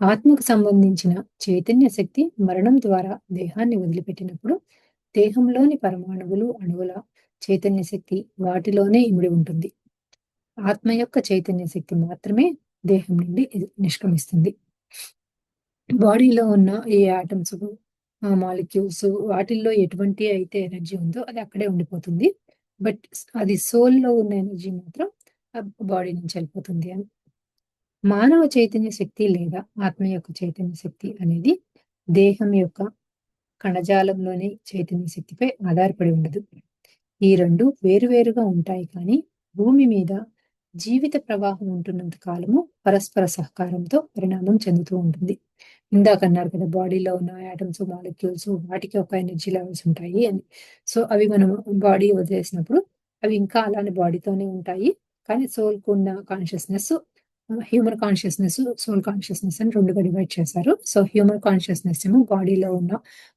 ఆత్మకు సంబంధించిన చైతన్య శక్తి మరణం ద్వారా దేహాన్ని వదిలిపెట్టినప్పుడు, దేహంలోని పరమాణువులు, అణువుల చైతన్య శక్తి వాటిలోనే ఇమిడి ఉంటుంది. ఆత్మ యొక్క చైతన్య శక్తి మాత్రమే దేహం నుండి నిష్క్రమిస్తుంది. బాడీలో ఉన్న ఈ యాటమ్స్, మాలిక్యూల్స్ వాటిల్లో ఎటువంటి అయితే ఎనర్జీ ఉందో అది అక్కడే ఉండిపోతుంది. బట్ అది సోల్‌లో ఉన్న ఎనర్జీ మాత్రం బాడీ నుంచి వెళ్ళిపోతుంది అని. మానవ చైతన్య శక్తి లేదా ఆత్మ యొక్క చైతన్య శక్తి అనేది దేహం యొక్క కణజాలంలోని చైతన్య శక్తిపై ఆధారపడి ఉండదు. ఈ 2 వేరువేరుగా ఉంటాయి కానీ, భూమి మీద జీవిత ప్రవాహం ఉంటున్నంత కాలము పరస్పర సహకారంతో పరిణామం చెందుతూ ఉంటుంది. ఇందాకన్నారు కదా! బాడీలో ఉన్న యాటమ్స్, మాలిక్యూల్స్ వాటికి ఒక ఎనర్జీ లెవెల్స్ ఉంటాయి అని. సో, అవి మనం బాడీ వదిలేసినప్పుడు అవి ఇంకా అలానే బాడీతోనే ఉంటాయి. కానీ సోల్‌కున్న consciousness human consciousness, soul consciousness అని 2గా డివైడ్ చేశారు. సో, హ్యూమన్ కాన్షియస్‌నెస్ ఏమో బాడీలో ఉన్న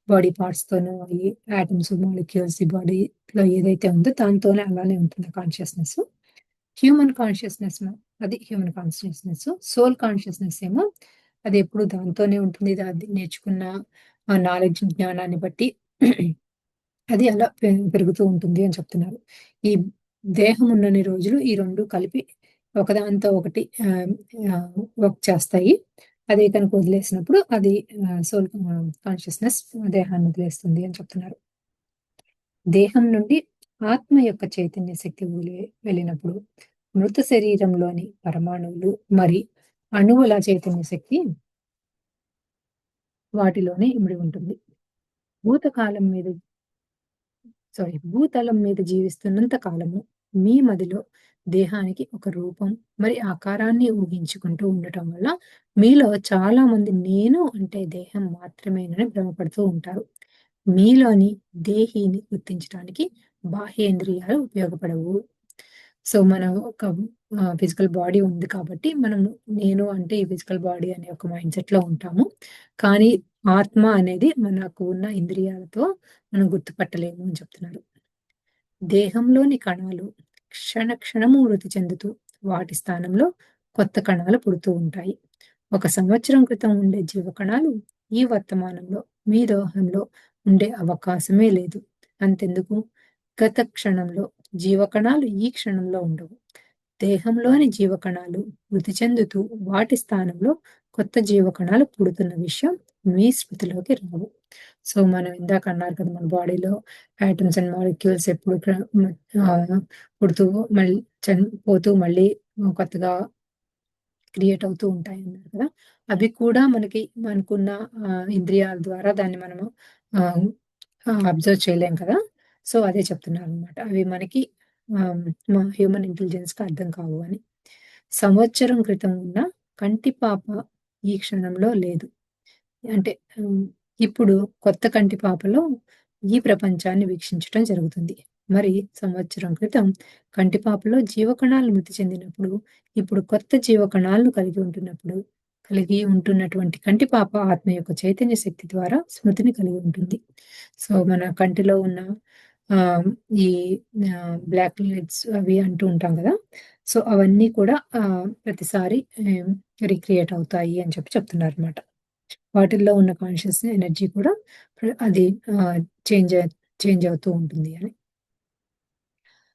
బాడీ పార్ట్స్‌తోనూ ఈ యాటమ్స్, మాలిక్యూల్స్ ఈ బాడీలో ఏదైతే ఉందో దాంతోనే అలానే ఉంటుంది కాన్షియస్‌నెస్. హ్యూమన్ కాన్షియస్‌నెస్ అది హ్యూమన్ కాన్షియస్‌నెస్. సోల్ కాన్షియస్‌నెస్ ఏమో అది ఎప్పుడు దాంతోనే ఉంటుంది. అది నేర్చుకున్న నాలెడ్జ్, జ్ఞానాన్ని బట్టి అది అలా పెరుగుతూ ఉంటుంది అని చెప్తున్నారు. ఈ దేహం ఉన్నన్ని రోజులు ఈ 2 కలిపి ఒకదానితో ఒకటి వర్క్ చేస్తాయి. అదే కనుక వదిలేసినప్పుడు అది సోల్ కాన్షియస్‌నెస్ దేహాన్ని వదిలేస్తుంది అని చెప్తున్నారు. దేహం నుండి ఆత్మ యొక్క చైతన్య శక్తి వెళ్ళినప్పుడు మృత శరీరంలోని పరమాణువులు మరి అణువుల చైతన్య శక్తి వాటిలోనే ఇమిడి ఉంటుంది. భూతకాలం మీద భూతలం మీద జీవిస్తున్నంత కాలము మీ మదిలో దేహానికి ఒక రూపం, మరి ఆకారాన్ని ఊహించుకుంటూ ఉండటం వల్ల మీలో చాలా మంది నేను అంటే దేహం మాత్రమేనని భ్రమపడుతూ ఉంటారు. మీలోని దేహిని గుర్తించడానికి బాహ్యేంద్రియాలు ఉపయోగపడవు. సో, మనం ఒక ఫిజికల్ బాడీ ఉంది కాబట్టి మనము నేను అంటే ఈ ఫిజికల్ బాడీ అనే ఒక మైండ్‌సెట్‌లో ఉంటాము. కానీ ఆత్మ అనేది మనకు ఉన్న ఇంద్రియాలతో మనం గుర్తుపట్టలేము అని చెప్తున్నారు. దేహంలోని కణాలు క్షణ క్షణము మృతి చెందుతూ వాటి స్థానంలో కొత్త కణాలు పుడుతూ ఉంటాయి. 1 సంవత్సరం క్రితం ఉండే జీవకణాలు ఈ వర్తమానంలో మీ దేహంలో ఉండే అవకాశమే లేదు. అంతెందుకు గత క్షణంలో జీవకణాలు ఈ క్షణంలో ఉండవు. దేహంలోని జీవకణాలు మృతి చెందుతూ వాటి స్థానంలో కొత్త జీవకణాలు పుడుతున్న విషయం మీ స్మృతిలోకి రావు. సో, మనం ఇందాక అన్నారు కదా! మన బాడీలో ఆటమ్స్ అండ్ మాలిక్యూల్స్ ఎప్పుడు పుడుతూ మళ్ళీ చనిపోతూ మళ్ళీ కొత్తగా క్రియేట్ అవుతూ ఉంటాయన్నారు కదా! అవి కూడా మనకున్న ఇంద్రియాల ద్వారా దాన్ని మనము ఆహ్, అబ్జర్వ్ చేయలేం కదా! సో, అదే చెప్తున్నారనమాట. అవి మనకి మా హ్యూమన్ ఇంటెలిజెన్స్‌కి అర్థం కావు అని. సంవత్సరం క్రితం ఉన్న కంటిపాప ఈ క్షణంలో లేదు. అంటే ఇప్పుడు కొత్త కంటిపాపలో ఈ ప్రపంచాన్ని వీక్షించటం జరుగుతుంది. మరి సంవత్సరం క్రితం కంటిపాపలో జీవకణాలు మృతి చెందినప్పుడు, ఇప్పుడు కొత్త జీవకణాలను కలిగి ఉంటున్నటువంటి కంటిపాప ఆత్మ యొక్క చైతన్య శక్తి ద్వారా స్మృతిని కలిగి ఉంటుంది. సో, మన కంటిలో ఉన్న ఆహ్, ఈ బ్లాక్ లెడ్స్ అవి అంటూ ఉంటాం కదా! సో, అవన్నీ కూడా ప్రతిసారి రీక్రియేట్ అవుతాయి అని చెప్తున్నారనమాట. వాటిల్లో ఉన్న కాన్షియస్ ఎనర్జీ కూడా అది ఆహ్, చేంజ్ చేంజ్ అవుతూ ఉంటుంది అని.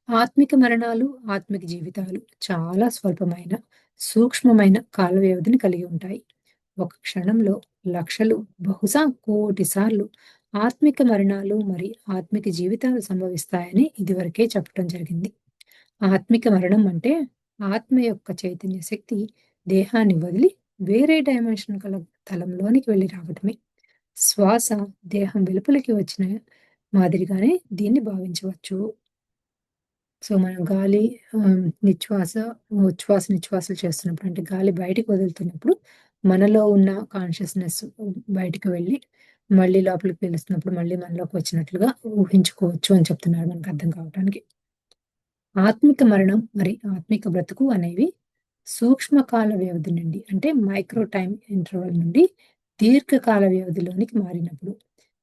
ఆత్మిక మరణాలు, ఆత్మిక జీవితాలు చాలా స్వల్పమైన, సూక్ష్మమైన కాల వ్యవధిని కలిగి ఉంటాయి. ఒక క్షణంలో లక్షలు, బహుశా కోటి సార్లు ఆత్మిక మరణాలు మరి ఆత్మిక జీవితాలు సంభవిస్తాయని ఇదివరకే చెప్పటం జరిగింది. ఆత్మిక మరణం అంటే ఆత్మ యొక్క చైతన్య శక్తి దేహాన్ని వదిలి వేరే డైమెన్షన్ తలంలోనికి వెళ్లి రావటమే. శ్వాస దేహం వెలుపలికి వచ్చిన మాదిరిగానే దీన్ని భావించవచ్చు. సో, మనం గాలి నిశ్వాస, ఉచ్ఛ్వాస, నిశ్వాసాలు చేస్తున్నప్పుడు అంటే గాలి బయటికి వదులుతున్నప్పుడు మనలో ఉన్న కాన్షియస్‌నెస్ బయటికి వెళ్ళి, మళ్ళీ లోపలికి పీలుస్తున్నప్పుడు మళ్ళీ మనలోకి వచ్చినట్లుగా ఊహించుకోవచ్చు అని చెప్తున్నారు మనకు అర్థం కావటానికి. ఆత్మిక మరణం మరి ఆత్మిక బ్రతుకు అనేవి సూక్ష్మకాల వ్యవధి నుండి అంటే మైక్రో టైమ్ ఇంటర్వల్ నుండి దీర్ఘకాల వ్యవధిలోనికి మారినప్పుడు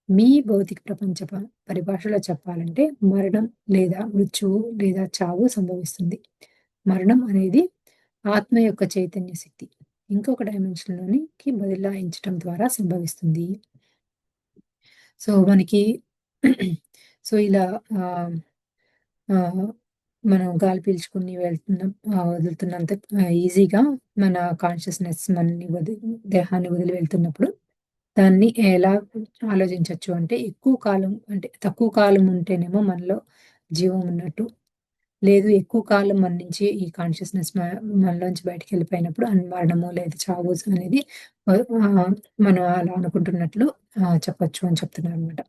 మీ భౌతిక ప్రపంచ పరిభాషలో చెప్పాలంటే మరణం లేదా మృత్యువు లేదా చావు సంభవిస్తుంది. మరణం అనేది ఆత్మ యొక్క చైతన్య శక్తి ఇంకొక డైమెన్షన్‌లోనికి బదలాయించటం ద్వారా సంభవిస్తుంది. సో, మనకి సో, ఇలా ఆహ్, ఆహ్, మనం గాలి పీల్చుకొని వెళ్తున్నాం వదులుతున్నంత ఈజీగా మన కాన్షియస్‌నెస్ మనని దేహాన్ని వదిలి వెళ్తున్నప్పుడు దాన్ని ఎలా ఆలోచించొచ్చు అంటే, ఎక్కువ కాలం అంటే తక్కువ కాలం ఉంటేనేమో మనలో జీవం ఉన్నట్టు. లేదు ఎక్కువ కాలం మన నుంచి ఈ కాన్షియస్‌నెస్ మనలోంచి బయటికెళ్ళిపోయినప్పుడు మరణము లేదా చావు అనేది మనం అలా అనుకుంటున్నట్లు చెప్పొచ్చు అని చెప్తున్నారనమాట.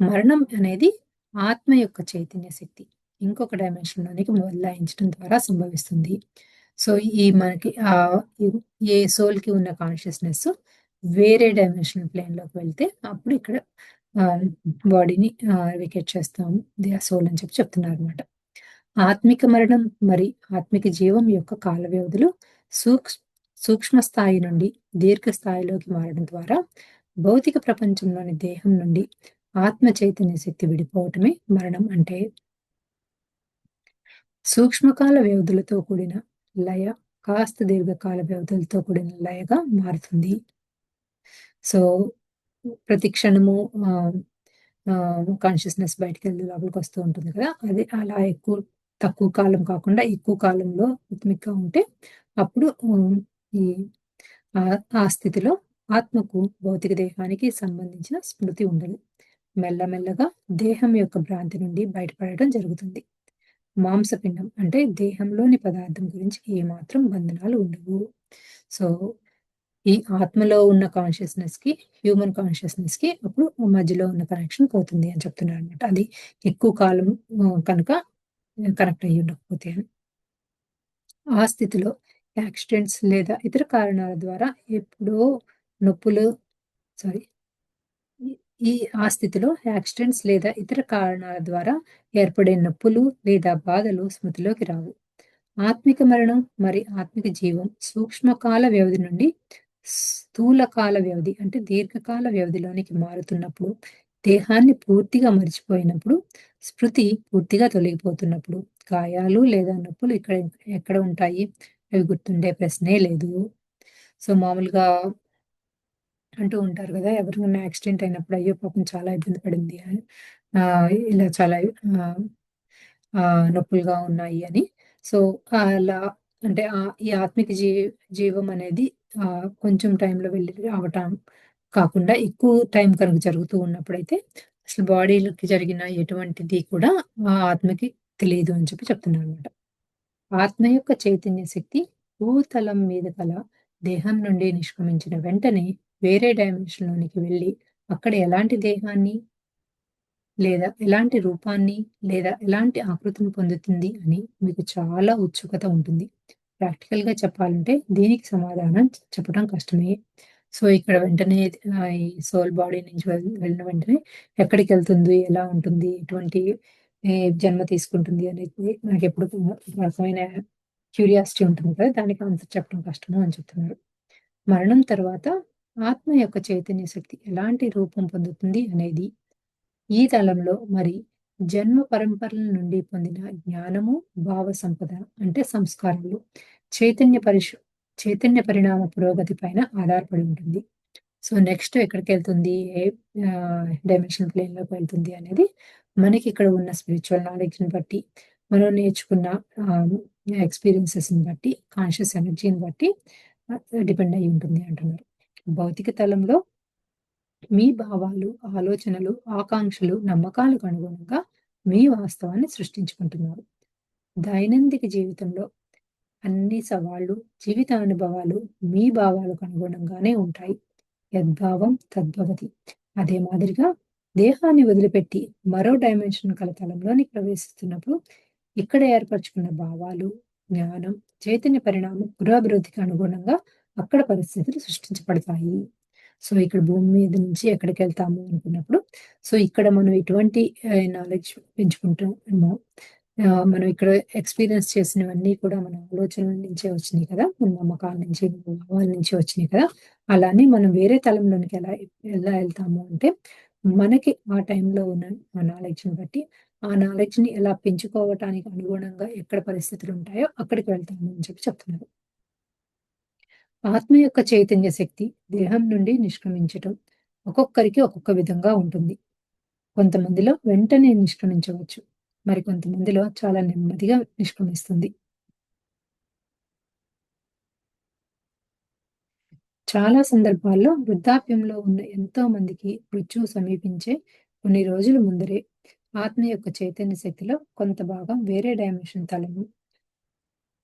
మరణం అనేది ఆత్మ యొక్క చైతన్య శక్తి ఇంకొక డైమెన్షన్‌లోనికి బదలాయించడం ద్వారా సంభవిస్తుంది. సో, ఈ మనకి ఏ సోల్‌కి ఉన్న కాన్షియస్‌నెస్ వేరే డైమెన్షనల్ ప్లేన్‌లోకి వెళ్తే అప్పుడు ఇక్కడ ఆహ్, బాడీని వెకేట్ చేస్తాము. ది సోల్ అని చెప్పి చెప్తున్నారనమాట. ఆత్మిక మరణం మరి ఆత్మిక జీవం యొక్క కాల వ్యవధులు సూక్ష్ సూక్ష్మ స్థాయి నుండి దీర్ఘ స్థాయిలోకి మారడం ద్వారా భౌతిక ప్రపంచంలోని దేహం నుండి ఆత్మ చైతన్య శక్తి విడిపోవటమే మరణం అంటే. సూక్ష్మకాల వ్యవధులతో కూడిన లయ కాస్త దీర్ఘకాల వ్యవధులతో కూడిన లయగా మారుతుంది. సో, ప్రతి క్షణము ఆహ్, కాన్షియస్‌నెస్ బయటికెళ్ళి లోపలికొస్తూ ఉంటుంది కదా! అది అలా తక్కువ కాలం కాకుండా ఎక్కువ కాలంలో రిథమిక్‌గా ఉంటే అప్పుడు ఈ ఆ స్థితిలో ఆత్మకు భౌతిక దేహానికి సంబంధించిన స్మృతి ఉండదు. మెల్లమెల్లగా దేహం యొక్క భ్రాంతి నుండి బయటపడటం జరుగుతుంది. మాంసపిండం అంటే దేహంలోని పదార్థం గురించి ఏమాత్రం బంధనాలు ఉండవు. సో, ఈ ఆత్మలో ఉన్న కాన్షియస్‌నెస్‌కి, హ్యూమన్ కాన్షియస్‌నెస్‌కి అప్పుడు మధ్యలో ఉన్న కనెక్షన్ పోతుంది అని చెప్తున్నారనమాట. అది ఎక్కువ కాలం కనుక కనెక్ట్ అయ్యి ఉండకపోతే అని. ఆ స్థితిలో యాక్సిడెంట్స్ లేదా ఇతర కారణాల ద్వారా ఎప్పుడో నొప్పులు సారీ ఈ ఈ ఆ స్థితిలో యాక్సిడెంట్స్ లేదా ఇతర కారణాల ద్వారా ఏర్పడే నొప్పులు లేదా బాధలు స్మృతిలోకి రావు. ఆత్మిక మరణం మరి ఆత్మిక జీవం సూక్ష్మకాల వ్యవధి నుండి స్థూలకాల వ్యవధి అంటే దీర్ఘకాల వ్యవధిలోనికి మారుతున్నప్పుడు, దేహాన్ని పూర్తిగా మర్చిపోయినప్పుడు, స్మృతి పూర్తిగా తొలగిపోతున్నప్పుడు, గాయాలు లేదా నొప్పులు ఎక్కడ ఉంటాయి? అవి గుర్తుండే ప్రశ్నే లేదు. సో, మామూలుగా అంటూ ఉంటారు గదా! ఎవరికన్నా యాక్సిడెంట్ అయినప్పుడు అయ్యో! పాపం చాలా ఇబ్బంది పడింది అని. ఇలా చాలా ఆహ్, నొప్పులుగా ఉన్నాయి అని. సో, అలా అంటే ఈ ఆత్మిక జీవం అనేది కొంచెం టైంలో వెళ్లి రావటం కాకుండా ఎక్కువ టైం కనుక జరుగుతూ ఉన్నప్పుడైతే అసలు బాడీ‌లోకి జరిగిన ఎటువంటిది కూడా ఆత్మకి తెలీదు అని చెప్పి చెప్తున్నారనమాట. ఆత్మ యొక్క చైతన్య శక్తి భూతలం మీద గల దేహం నుండి నిష్క్రమించిన వెంటనే వేరే డైమెన్షన్‌లోనికి వెళ్లి అక్కడ ఎలాంటి దేహాన్ని లేదా ఎలాంటి రూపాన్ని, లేదా ఎలాంటి ఆకృతిని పొందుతుంది అని మీకు చాలా ఉత్సుకత ఉంటుంది. ప్రాక్టికల్‌గా చెప్పాలంటే దీనికి సమాధానం చెప్పడం కష్టమే. సో, ఇక్కడ వెంటనే ఈ సోల్ బాడీ నుంచి వెళ్ళిన వెంటనే ఎక్కడికెళ్తుంది? ఎలా ఉంటుంది? ఎటువంటి జన్మ తీసుకుంటుంది అనేది నాకెప్పుడు ఒక రకమైన క్యూరియాసిటీ ఉంటుంది కదా! దానికి ఆన్సర్ చెప్పడం కష్టము అని చెప్తున్నారు. మరణం తర్వాత ఆత్మ యొక్క చైతన్య శక్తి ఎలాంటి రూపం పొందుతుంది అనేది ఈ తలంలో మరి జన్మ పరంపరల నుండి పొందిన జ్ఞానము, భావ సంపద అంటే సంస్కారాలు, చైతన్య పరిష్ చైతన్య పరిణామ పురోగతి పైన ఆధారపడి ఉంటుంది. సో, నెక్స్ట్ ఎక్కడికెళ్తుంది? ఏ డైమెన్షనల్ ప్లేన్‌లోకి వెళ్తుంది అనేది మనకి ఇక్కడ ఉన్న స్పిరిచ్యువల్ నాలెడ్జ్‌ని బట్టి, మనం నేర్చుకున్న ఆహ్, ఎక్స్‌పీరియన్సెస్‌ని బట్టి, కాన్షియస్ ఎనర్జీని బట్టి డిపెండ్ అయ్యి ఉంటుంది అంటున్నారు. భౌతిక తలంలో మీ భావాలు, ఆలోచనలు, ఆకాంక్షలు, నమ్మకాలకు అనుగుణంగా మీ వాస్తవాన్ని సృష్టించుకుంటున్నారు. దైనందిక జీవితంలో అన్ని సవాళ్లు, జీవిత అనుభవాలు మీ భావాలకు అనుగుణంగానే ఉంటాయి. యద్భావం తద్భవతి. అదే మాదిరిగా దేహాన్ని వదిలిపెట్టి మరో డైమెన్షన్ కల తలంలోనికి ప్రవేశిస్తున్నప్పుడు ఇక్కడ ఏర్పరచుకున్న భావాలు, జ్ఞానం, చైతన్య పరిణామం, పురోభివృద్ధికి అనుగుణంగా అక్కడ పరిస్థితులు సృష్టించబడతాయి. సో, ఇక్కడ భూమి మీద నుంచి ఎక్కడికెళ్తాము అనుకున్నప్పుడు, సో, ఇక్కడ మనం ఎటువంటి నాలెడ్జ్ పెంచుకుంటున్నామో, మనం ఇక్కడ ఎక్స్‌పీరియన్స్ చేసినవన్నీ కూడా మన ఆలోచనల నుంచే వచ్చినియి కదా! మన నమ్మకాల నుంచి, మన భావాల నుంచి వచ్చినియి కదా! అలానే మనం వేరే తలంలోనికి ఎలా ఎళ్తాము అంటే, మనకి ఆ టైంలో ఉన్న ఆ నాలెడ్జ్‌ని బట్టి, ఆ నాలెడ్జ్‌ని ఎలా పెంచుకోవటానికి అనుగుణంగా ఎక్కడ పరిస్థితులుంటాయో అక్కడికి వెళ్తాము అని చెప్తున్నారు. ఆత్మ యొక్క చైతన్య శక్తి దేహం నుండి నిష్క్రమించటం ఒక్కొక్కరికి ఒక్కొక్క విధంగా ఉంటుంది. కొంతమందిలో వెంటనే నిష్క్రమించవచ్చు. మరికొంతమందిలో చాలా నెమ్మదిగా నిష్క్రమిస్తుంది. చాలా సందర్భాల్లో వృద్ధాప్యంలో ఉన్న ఎంతో మందికి మృత్యువు సమీపించే కొన్ని రోజుల ముందరే ఆత్మ యొక్క చైతన్య శక్తిలో కొంత భాగం వేరే డైమెన్షన్ తలను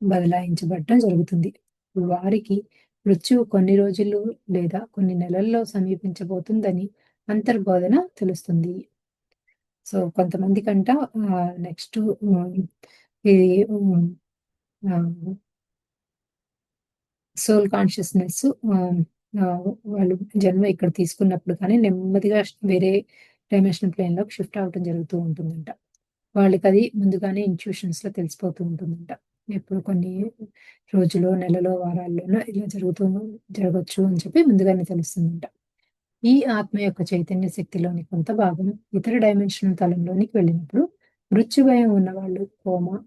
బదలాయించబడటం జరుగుతుంది. వారికి మృత్యువు కొన్ని రోజులు లేదా కొన్ని నెలల్లో సమీపించబోతుందని అంతర్బోధన తెలుస్తుంది. సో, కొంతమందికంట నెక్స్ట్ ఈ హ్మ్. ఆహ్, సోల్ కాన్షియస్‌నెస్ ఆహ్, ఆహ్, వాళ్ళు జన్మ ఇక్కడ తీసుకున్నప్పుడు కానీ నెమ్మదిగా వేరే డైమెన్షనల్ ప్లేన్‌లోకి షిఫ్ట్ అవ్వటం జరుగుతూ ఉంటుందంట. వాళ్ళకది ముందుగానే ఇన్‌ట్యూషన్స్‌లో తెలిసిపోతూ ఉంటుందంట. ఎప్పుడు కొన్ని రోజులో, నెలలో, వారాల్లోనో ఇలా జరగొచ్చు అని చెప్పి ముందుగానే తెలుస్తుందంట. ఈ ఆత్మ యొక్క చైతన్య శక్తిలోని కొంత భాగం ఇతర డైమెన్షనల్ తలంలోనికి వెళ్ళినప్పుడు మృత్యుభయం ఉన్నవాళ్ళు కోమా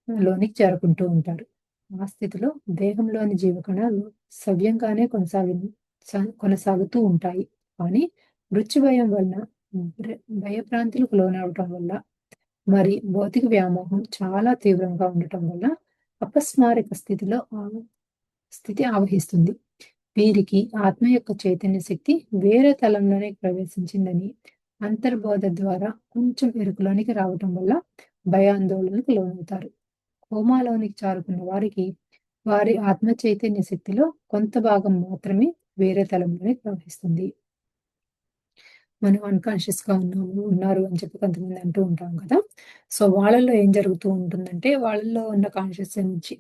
లోనికి చేరుకుంటూ ఉంటారు. ఆ స్థితిలో దేహంలోని జీవకణాలు సవ్యంగానే కొనసాగుతూ ఉంటాయి. కానీ మృత్యుభయం వలన బ్ర భయభ్రాంతులకు లోనవ్వటం వల్ల మరి భౌతిక వ్యామోహం చాలా తీవ్రంగా ఉండటం వల్ల అపస్మారక స్థితి ఆవహిస్తుంది. వీరికి ఆత్మ యొక్క చైతన్య శక్తి వేరే తలంలోనికి ప్రవేశించిందని అంతర్బోధ ద్వారా కొంచెం ఎరుకలోనికి రావటం వల్ల భయాందోళనకు లోనవుతారు. కోమాలోనికి జారుకున్న వారికి వారి ఆత్మ చైతన్య శక్తిలో కొంత భాగం మాత్రమే వేరే తలంలోనికి ప్రవహిస్తుంది. మనం అన్‌కాన్షియస్‌గా ఉన్నారు అని చెప్పి కొంతమంది అంటూ ఉంటాం కదా! సో, వాళ్ళలో ఏం జరుగుతూ ఉంటుందంటే, వాళ్ళలో ఉన్న కాన్షియస్ నుంచి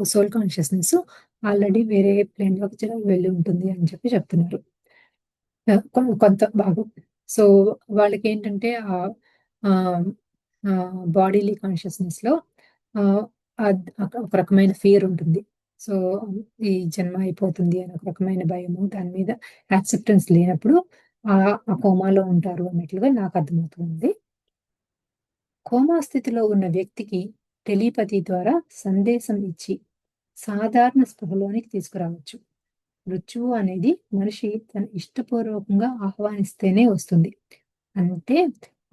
సోల్ కాన్షియస్‌నెస్ ఆల్రెడీ వేరే ప్లేన్‌లోకి వెళ్ళి ఉంటుంది అని చెప్పి చెప్తున్నారు. కొంత భాగం. సో, వాళ్ళకేంటంటే ఆహ్, బాడీలీ కాన్షియస్‌నెస్‌లో ఆహ్, ఒక రకమైన ఫియర్ ఉంటుంది. సో, ఈ జన్మ అయిపోతుంది అని ఒక రకమైన భయము, దాని మీద యాక్సెప్టెన్స్ లేనప్పుడు ఆ కోమాలో ఉంటారు అన్నట్లుగా నాకు అర్థమవుతుంది. కోమా స్థితిలో ఉన్న వ్యక్తికి టెలిపతి ద్వారా సందేశం ఇచ్చి సాధారణ స్పృహలోనికి తీసుకురావచ్చు. మృత్యువు అనేది మనిషి తన ఇష్టపూర్వకంగా ఆహ్వానిస్తేనే వస్తుంది. అంటే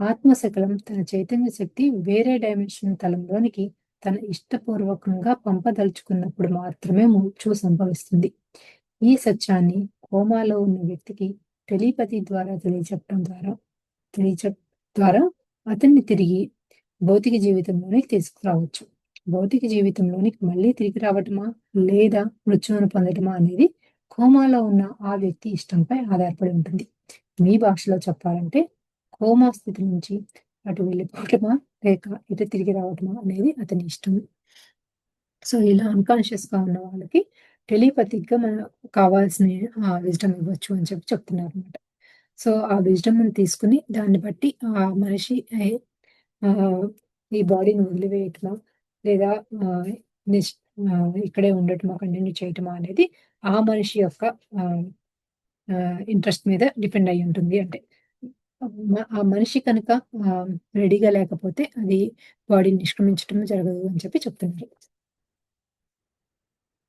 ఆత్మశకలం తన చైతన్య శక్తి వేరే డైమెన్షన్ తలంలోనికి తన ఇష్టపూర్వకంగా పంపదలుచుకున్నప్పుడు మాత్రమే మృత్యువు సంభవిస్తుంది. ఈ సత్యాన్ని కోమాలో ఉన్న వ్యక్తికి టెలిపతి ద్వారా తెలియచెప్ ద్వారా అతన్ని తిరిగి భౌతిక జీవితంలోనికి తీసుకురావచ్చు. భౌతిక జీవితంలోనికి మళ్ళీ తిరిగి రావటమా? లేదా మృత్యువును పొందటమా అనేది కోమాలో ఉన్న ఆ వ్యక్తి ఇష్టంపై ఆధారపడి ఉంటుంది. మీ భాషలో చెప్పాలంటే కోమా స్థితి నుంచి అటు వెళ్ళిపోవటమా? లేక ఇటు తిరిగి రావటమా అనేది అతని ఇష్టం. సో, ఇలా అన్‌కాన్షియస్‌గా ఉన్న వాళ్ళకి టెలిపతిక్‌గా మనకు కావాల్సిన విజ్డమ్ ఇవ్వచ్చు అని చెప్పి చెప్తున్నారనమాట. సో, ఆ విజ్డమ్‌ని తీసుకొని దాన్ని బట్టి ఆ మనిషి ఆహ్, ఈ బాడీని వదిలివేయటమా? లేదా ఆహ్, నిష్ ఇక్కడే ఉండటమా, కంటిన్యూ చేయటమా అనేది ఆ మనిషి యొక్క ఆహ్, ఇంట్రెస్ట్ మీద డిపెండ్ అయ్యి ఉంటుంది. అంటే ఆ మనిషి కనుక రెడీగా లేకపోతే అది బాడీని నిష్క్రమించటం జరగదు అని చెప్పి చెప్తున్నారు.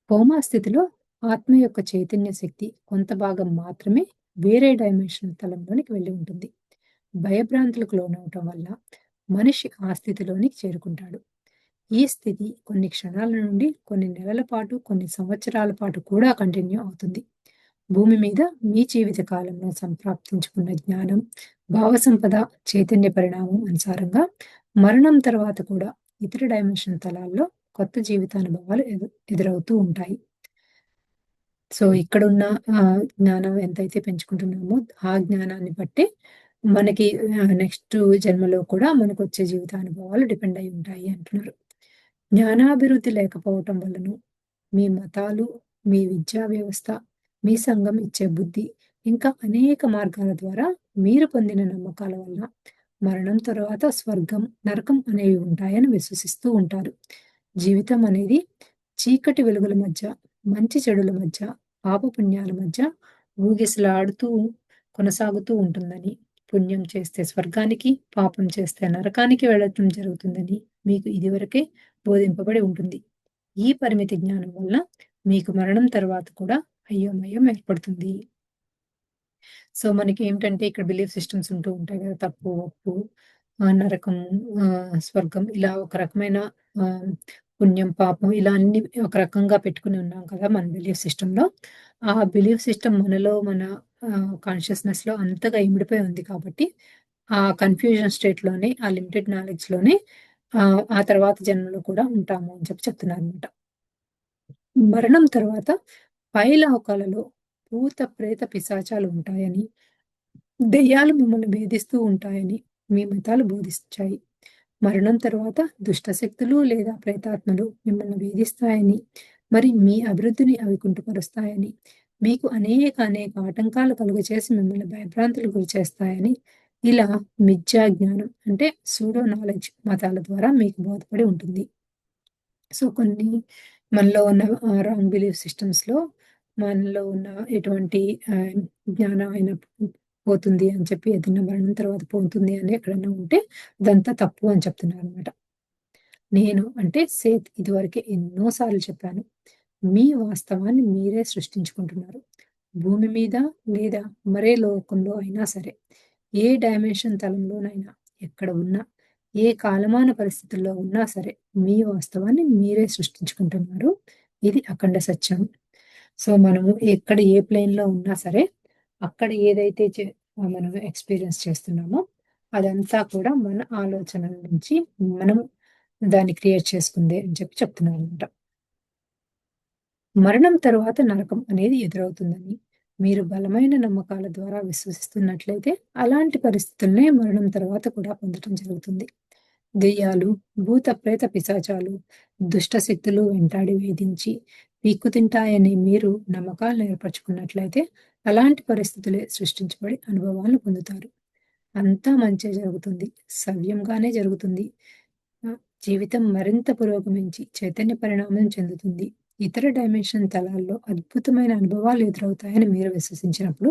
కోమా స్థితిలో ఆత్మ యొక్క చైతన్య శక్తి కొంత భాగం మాత్రమే వేరే డైమెన్షన్ తలంలోనికి వెళ్ళి ఉంటుంది. భయభ్రాంతులకు లోనవటం వల్ల మనిషి ఆ స్థితిలోనికి చేరుకుంటాడు. ఈ స్థితి కొన్ని క్షణాల నుండి కొన్ని నెలల పాటు, కొన్ని సంవత్సరాల పాటు కూడా కంటిన్యూ అవుతుంది. భూమి మీద మీ జీవిత కాలంలో సంప్రాప్తించుకున్న జ్ఞానం, భావసంపద, చైతన్య పరిణామం అనుసారంగా మరణం తర్వాత కూడా ఇతర డైమెన్షన్ తలాల్లో కొత్త జీవితానుభవాలు ఎదురవుతూ ఉంటాయి. సో, ఇక్కడున్న జ్ఞానం ఎంతైతే పెంచుకుంటున్నామో, ఆ జ్ఞానాన్ని బట్టే మనకి నెక్స్ట్ జన్మలో కూడా మనకొచ్చే జీవితానుభవాలు డిపెండ్ అయి ఉంటాయి అంటున్నారు. జ్ఞానాభివృద్ధి లేకపోవటం వల్లను, మీ మతాలు, మీ విద్యా వ్యవస్థ, మీ సంఘం ఇచ్చే బుద్ధి, ఇంకా అనేక మార్గాల ద్వారా మీరు పొందిన నమ్మకాల వల్ల మరణం తరువాత స్వర్గం, నరకం అనేవి ఉంటాయని విశ్వసిస్తూ ఉంటారు. జీవితం అనేది చీకటి వెలుగుల మధ్య, మంచి చెడుల మధ్య, పాపపుణ్యాల మధ్య ఊగిసలాడుతూ కొనసాగుతూ ఉంటుందని, పుణ్యం చేస్తే స్వర్గానికి, పాపం చేస్తే నరకానికి వెళ్ళటం జరుగుతుందని మీకు ఇదివరకే బోధింపబడి ఉంటుంది. ఈ పరిమిత జ్ఞానం వల్ల మీకు మరణం తర్వాత కూడా అయోమయం ఏర్పడుతుంది. సో, మనకేంటంటే ఇక్కడ బిలీఫ్ సిస్టమ్స్ ఉంటూ ఉంటాయి గదా! తప్పు, ఒప్పు, నరకం, స్వర్గం ఇలా ఒక రకమైన ఆహ్, పుణ్యం, పాపం ఇలా అన్నీ ఒక రకంగా పెట్టుకొని ఉన్నాం కదా! మన బిలీఫ్ సిస్టమ్‌లో. ఆ బిలీఫ్ సిస్టమ్ మనలో మన కాన్షియస్‌నెస్‌లో అంతగా ఇమిడిపోయి ఉంది కాబట్టి, ఆ కన్‌ఫ్యూజన్ స్టేట్‌లోనే, ఆ లిమిటెడ్ నాలెడ్జ్‌లోనే ఆ తర్వాత జన్మలో కూడా ఉంటాము అని చెప్తున్నారనమాట. మరణం తర్వాత పైలోకాలలో భూత, ప్రేత, పిశాచాలు ఉంటాయని, దెయ్యాలు మిమ్మల్ని వేధిస్తూ ఉంటాయని మీ మతాలు బోధించాయి. మరణం తర్వాత దుష్ట శక్తులు లేదా ప్రేతాత్మలు మిమ్మల్ని వేధిస్తాయని, మరి మీ అభివృద్ధిని అవి కుంటుపరుస్తాయని, మీకు అనేక ఆటంకాలు కలుగచేసి మిమ్మల్ని భయభ్రాంతులకు గురిచేస్తాయని, ఇలా మిథ్యా జ్ఞానం అంటే సూడో నాలెడ్జ్ మతాల ద్వారా మీకు బోధపడి ఉంటుంది. సో, కొన్ని మనలో ఉన్న రాంగ్ బిలీఫ్ సిస్టమ్స్‌లో మనలో ఉన్న ఎటువంటి ఆహ్, జ్ఞానం అయినా పోతుంది అని చెప్పి ఏదైనా మరణం తర్వాత పోతుంది అని ఎక్కడైనా ఉంటే అదంతా తప్పు అని చెప్తున్నారనమాట. నేను అంటే సేత్ ఇదివరకే ఎన్నో సార్లు చెప్పాను. మీ వాస్తవాన్ని మీరే సృష్టించుకుంటున్నారు. భూమి మీద లేదా మరే లోకంలో అయినా సరే, ఏ డైమెన్షన్ తలంలోనైనా, ఎక్కడ ఉన్నా, ఏ కాలమాన పరిస్థితుల్లో ఉన్నా సరే, మీ వాస్తవాన్ని మీరే సృష్టించుకుంటున్నారు. ఇది అఖండ సత్యం. సో, మనము ఎక్కడ ఏ ప్లేన్‌లో ఉన్నా సరే, అక్కడ ఏదైతే మనం ఎక్స్‌పీరియన్స్ చేస్తున్నామో, అదంతా కూడా మన ఆలోచనల నుంచి మనం దాన్ని క్రియేట్ చేసుకుందే అని చెప్పి చెప్తున్నారనమాట. మరణం తరువాత నరకం అనేది ఎదురవుతుందని మీరు బలమైన నమ్మకాల ద్వారా విశ్వసిస్తున్నట్లయితే, అలాంటి పరిస్థితులనే మరణం తర్వాత కూడా పొందటం జరుగుతుంది. దెయ్యాలు, భూత ప్రేత పిశాచాలు, దుష్ట శక్తులు వెంటాడి వేధించి పీక్కుతింటాయని మీరు నమ్మకాలను ఏర్పరచుకున్నట్లయితే, అలాంటి పరిస్థితులే సృష్టించబడి అనుభవాలను పొందుతారు. అంతా మంచే జరుగుతుంది. సవ్యంగానే జరుగుతుంది. జీవితం మరింత పురోగమించి చైతన్య పరిణామం చెందుతుంది. ఇతర డైమెన్షన్ తలాల్లో అద్భుతమైన అనుభవాలు ఎదురవుతాయని మీరు విశ్వసించినప్పుడు,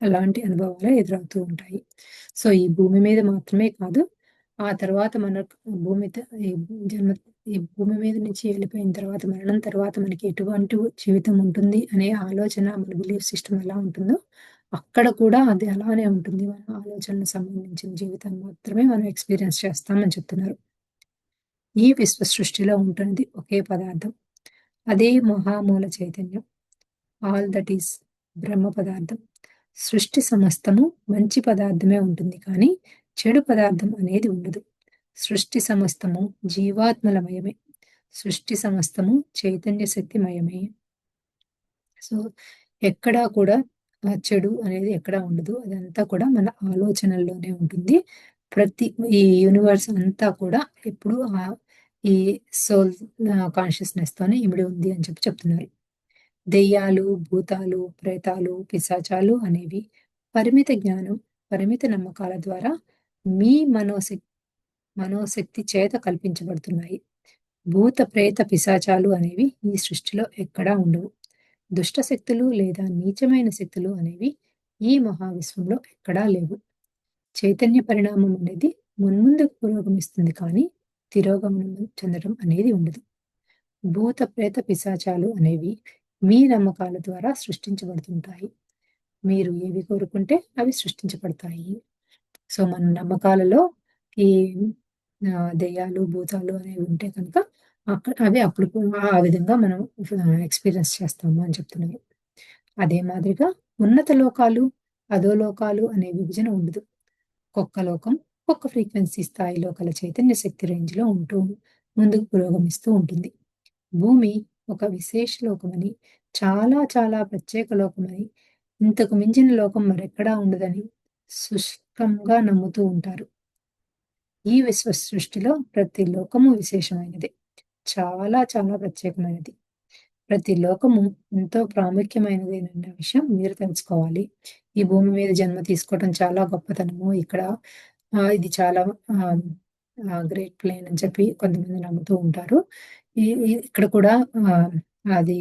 అలాంటి అనుభవాలే ఎదురవుతూ ఉంటాయి. సో, ఈ భూమి మీద మాత్రమే కాదు, ఆ తర్వాత మనకు భూమి త ఈ జన్మ ఈ భూమి మీద నుంచి వెళ్ళిపోయిన తర్వాత, మరణం తర్వాత మనకి ఎటువంటి జీవితం ఉంటుంది అనే ఆలోచన మన బిలీఫ్ సిస్టమ్ ఎలా ఉంటుందో, అక్కడ కూడా అది అలానే ఉంటుంది. మన ఆలోచనలకు సంబంధించిన జీవితాన్ని మాత్రమే మనం ఎక్స్‌పీరియన్స్ చేస్తామని చెప్తున్నారు. ఈ విశ్వ సృష్టిలో ఉంటున్నది ఒకే పదార్థం. అదే మహామూల చైతన్యం. ఆల్ దట్ ఈస్ బ్రహ్మ పదార్థం. సృష్టి సమస్తము మంచి పదార్థమే ఉంటుంది కానీ, చెడు పదార్థం అనేది ఉండదు. సృష్టి సమస్తము జీవాత్మలమయమే. సృష్టి సమస్తము చైతన్య శక్తిమయమే. సో, ఎక్కడా కూడా చెడు అనేది ఎక్కడా ఉండదు. అదంతా కూడా మన ఆలోచనల్లోనే ఉంటుంది. ప్రతి ఈ యూనివర్స్ అంతా కూడా ఎప్పుడూ ఈ సోల్ కాన్షియస్‌నెస్‌తోనే ఇమిడి ఉంది అని చెప్పి చెప్తున్నారు. దెయ్యాలు, భూతాలు, ప్రేతాలు, పిశాచాలు అనేవి పరిమిత జ్ఞానం, పరిమిత నమ్మకాల ద్వారా మీ మనోశక్తి చేత కల్పించబడుతున్నాయి. భూత, ప్రేత, పిశాచాలు అనేవి ఈ సృష్టిలో ఎక్కడా ఉండవు. దుష్ట శక్తులు లేదా నీచమైన శక్తులు అనేవి ఈ మహావిశ్వంలో ఎక్కడా లేవు. చైతన్య పరిణామం అనేది మున్ముందుకు పురోగమిస్తుంది కానీ, తిరోగమనం చెందడం అనేది ఉండదు. భూత, ప్రేత, పిశాచాలు అనేవి మీ నమ్మకాల ద్వారా సృష్టించబడుతుంటాయి. మీరు ఏవి కోరుకుంటే అవి సృష్టించబడతాయి. సో, మన నమ్మకాలలో ఈ దెయ్యాలు, భూతాలు అనేవి ఉంటే కనుక అవి అప్పుడు ఆ విధంగా మనం ఎక్స్‌పీరియన్స్ చేస్తాము అని చెప్తున్నారు. అదే మాదిరిగా ఉన్నత లోకాలు, అధోలోకాలు అనే విభజన ఉండదు. ఒక్కొక్క లోకం ఒక్క ఫ్రీక్వెన్సీ స్థాయిలో కల చైతన్య శక్తి రేంజ్‌లో ఉంటూ ముందుకు పురోగమిస్తూ ఉంటుంది. భూమి ఒక విశేష లోకమని, చాలా చాలా ప్రత్యేక లోకమని, ఇంతకు మించిన లోకం మరెక్కడా ఉండదని శుష్కంగా నమ్ముతూ ఉంటారు. ఈ విశ్వ సృష్టిలో ప్రతి లోకము విశేషమైనదే. చాలా చాలా ప్రత్యేకమైనది. ప్రతి లోకము ఎంతో ప్రాముఖ్యమైనదేనన్న విషయం మీరు తెలుసుకోవాలి. ఈ భూమి మీద జన్మ తీసుకోవడం చాలా గొప్పతనము. ఇక్కడ ఇది చాలా ఆహ్, గ్రేట్ ప్లేన్ అని చెప్పి కొంతమంది నమ్ముతూ ఉంటారు. ఈ ఈ ఇక్కడ కూడా ఆహ్, అది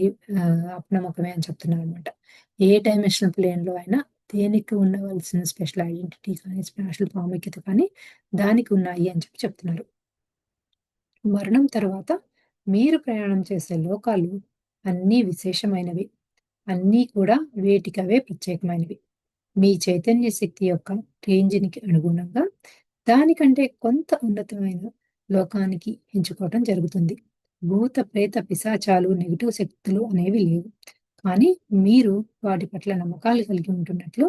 అపనమ్మకమే అని చెప్తున్నారనమాట. ఏ డైమెన్షనల్ ప్లేన్‌లో అయినా దేనికి ఉండవలసిన స్పెషల్ ఐడెంటిటీ కానీ, స్పెషల్ ప్రాముఖ్యత కానీ దానికి ఉన్నాయి అని చెప్పి చెప్తున్నారు. మరణం తర్వాత మీరు ప్రయాణం చేసే లోకాలు అన్నీ విశేషమైనవి. అన్నీ కూడా వేటికవే ప్రత్యేకమైనవి. మీ చైతన్య శక్తి యొక్క రేంజ్‌నికి అనుగుణంగా దానికంటే కొంత ఉన్నతమైన లోకానికి ఎంచుకోవటం జరుగుతుంది. భూత, ప్రేత, పిశాచాలు, నెగెటివ్ శక్తులు అనేవి లేవు. కానీ మీరు వాటి పట్ల నమ్మకాలు కలిగి ఉంటున్నట్లు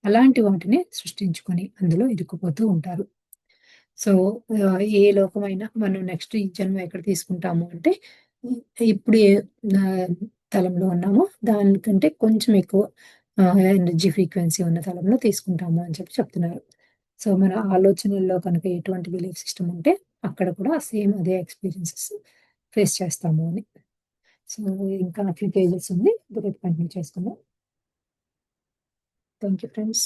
అలాంటి వాటినే సృష్టించుకొని అందులో ఇరుక్కుపోతూ ఉంటారు. సో, ఏ లోకమైనా మనం నెక్స్ట్ ఈ జన్మ ఎక్కడ తీసుకుంటాము అంటే, హ్మ్, ఇప్పుడు ఆహ్, తలంలో ఉన్నామో దానికంటే కొంచెం ఎక్కువ ఎనర్జీ ఫ్రీక్వెన్సీ ఉన్న తలంలో తీసుకుంటాము అని చెప్పి చెప్తున్నారు. సో, మన ఆలోచనల్లో కనుక ఎటువంటి బిలీఫ్ సిస్టమ్ ఉంటే, అక్కడ కూడా సేమ్ అదే ఎక్స్‌పీరియన్సెస్ ఫేస్ చేస్తాము అని. సో, ఇంకా ఫ్యూ పేజెస్ ఉంది. రేపు కంటిన్యూ చేసుకుందాం. Thank you friends.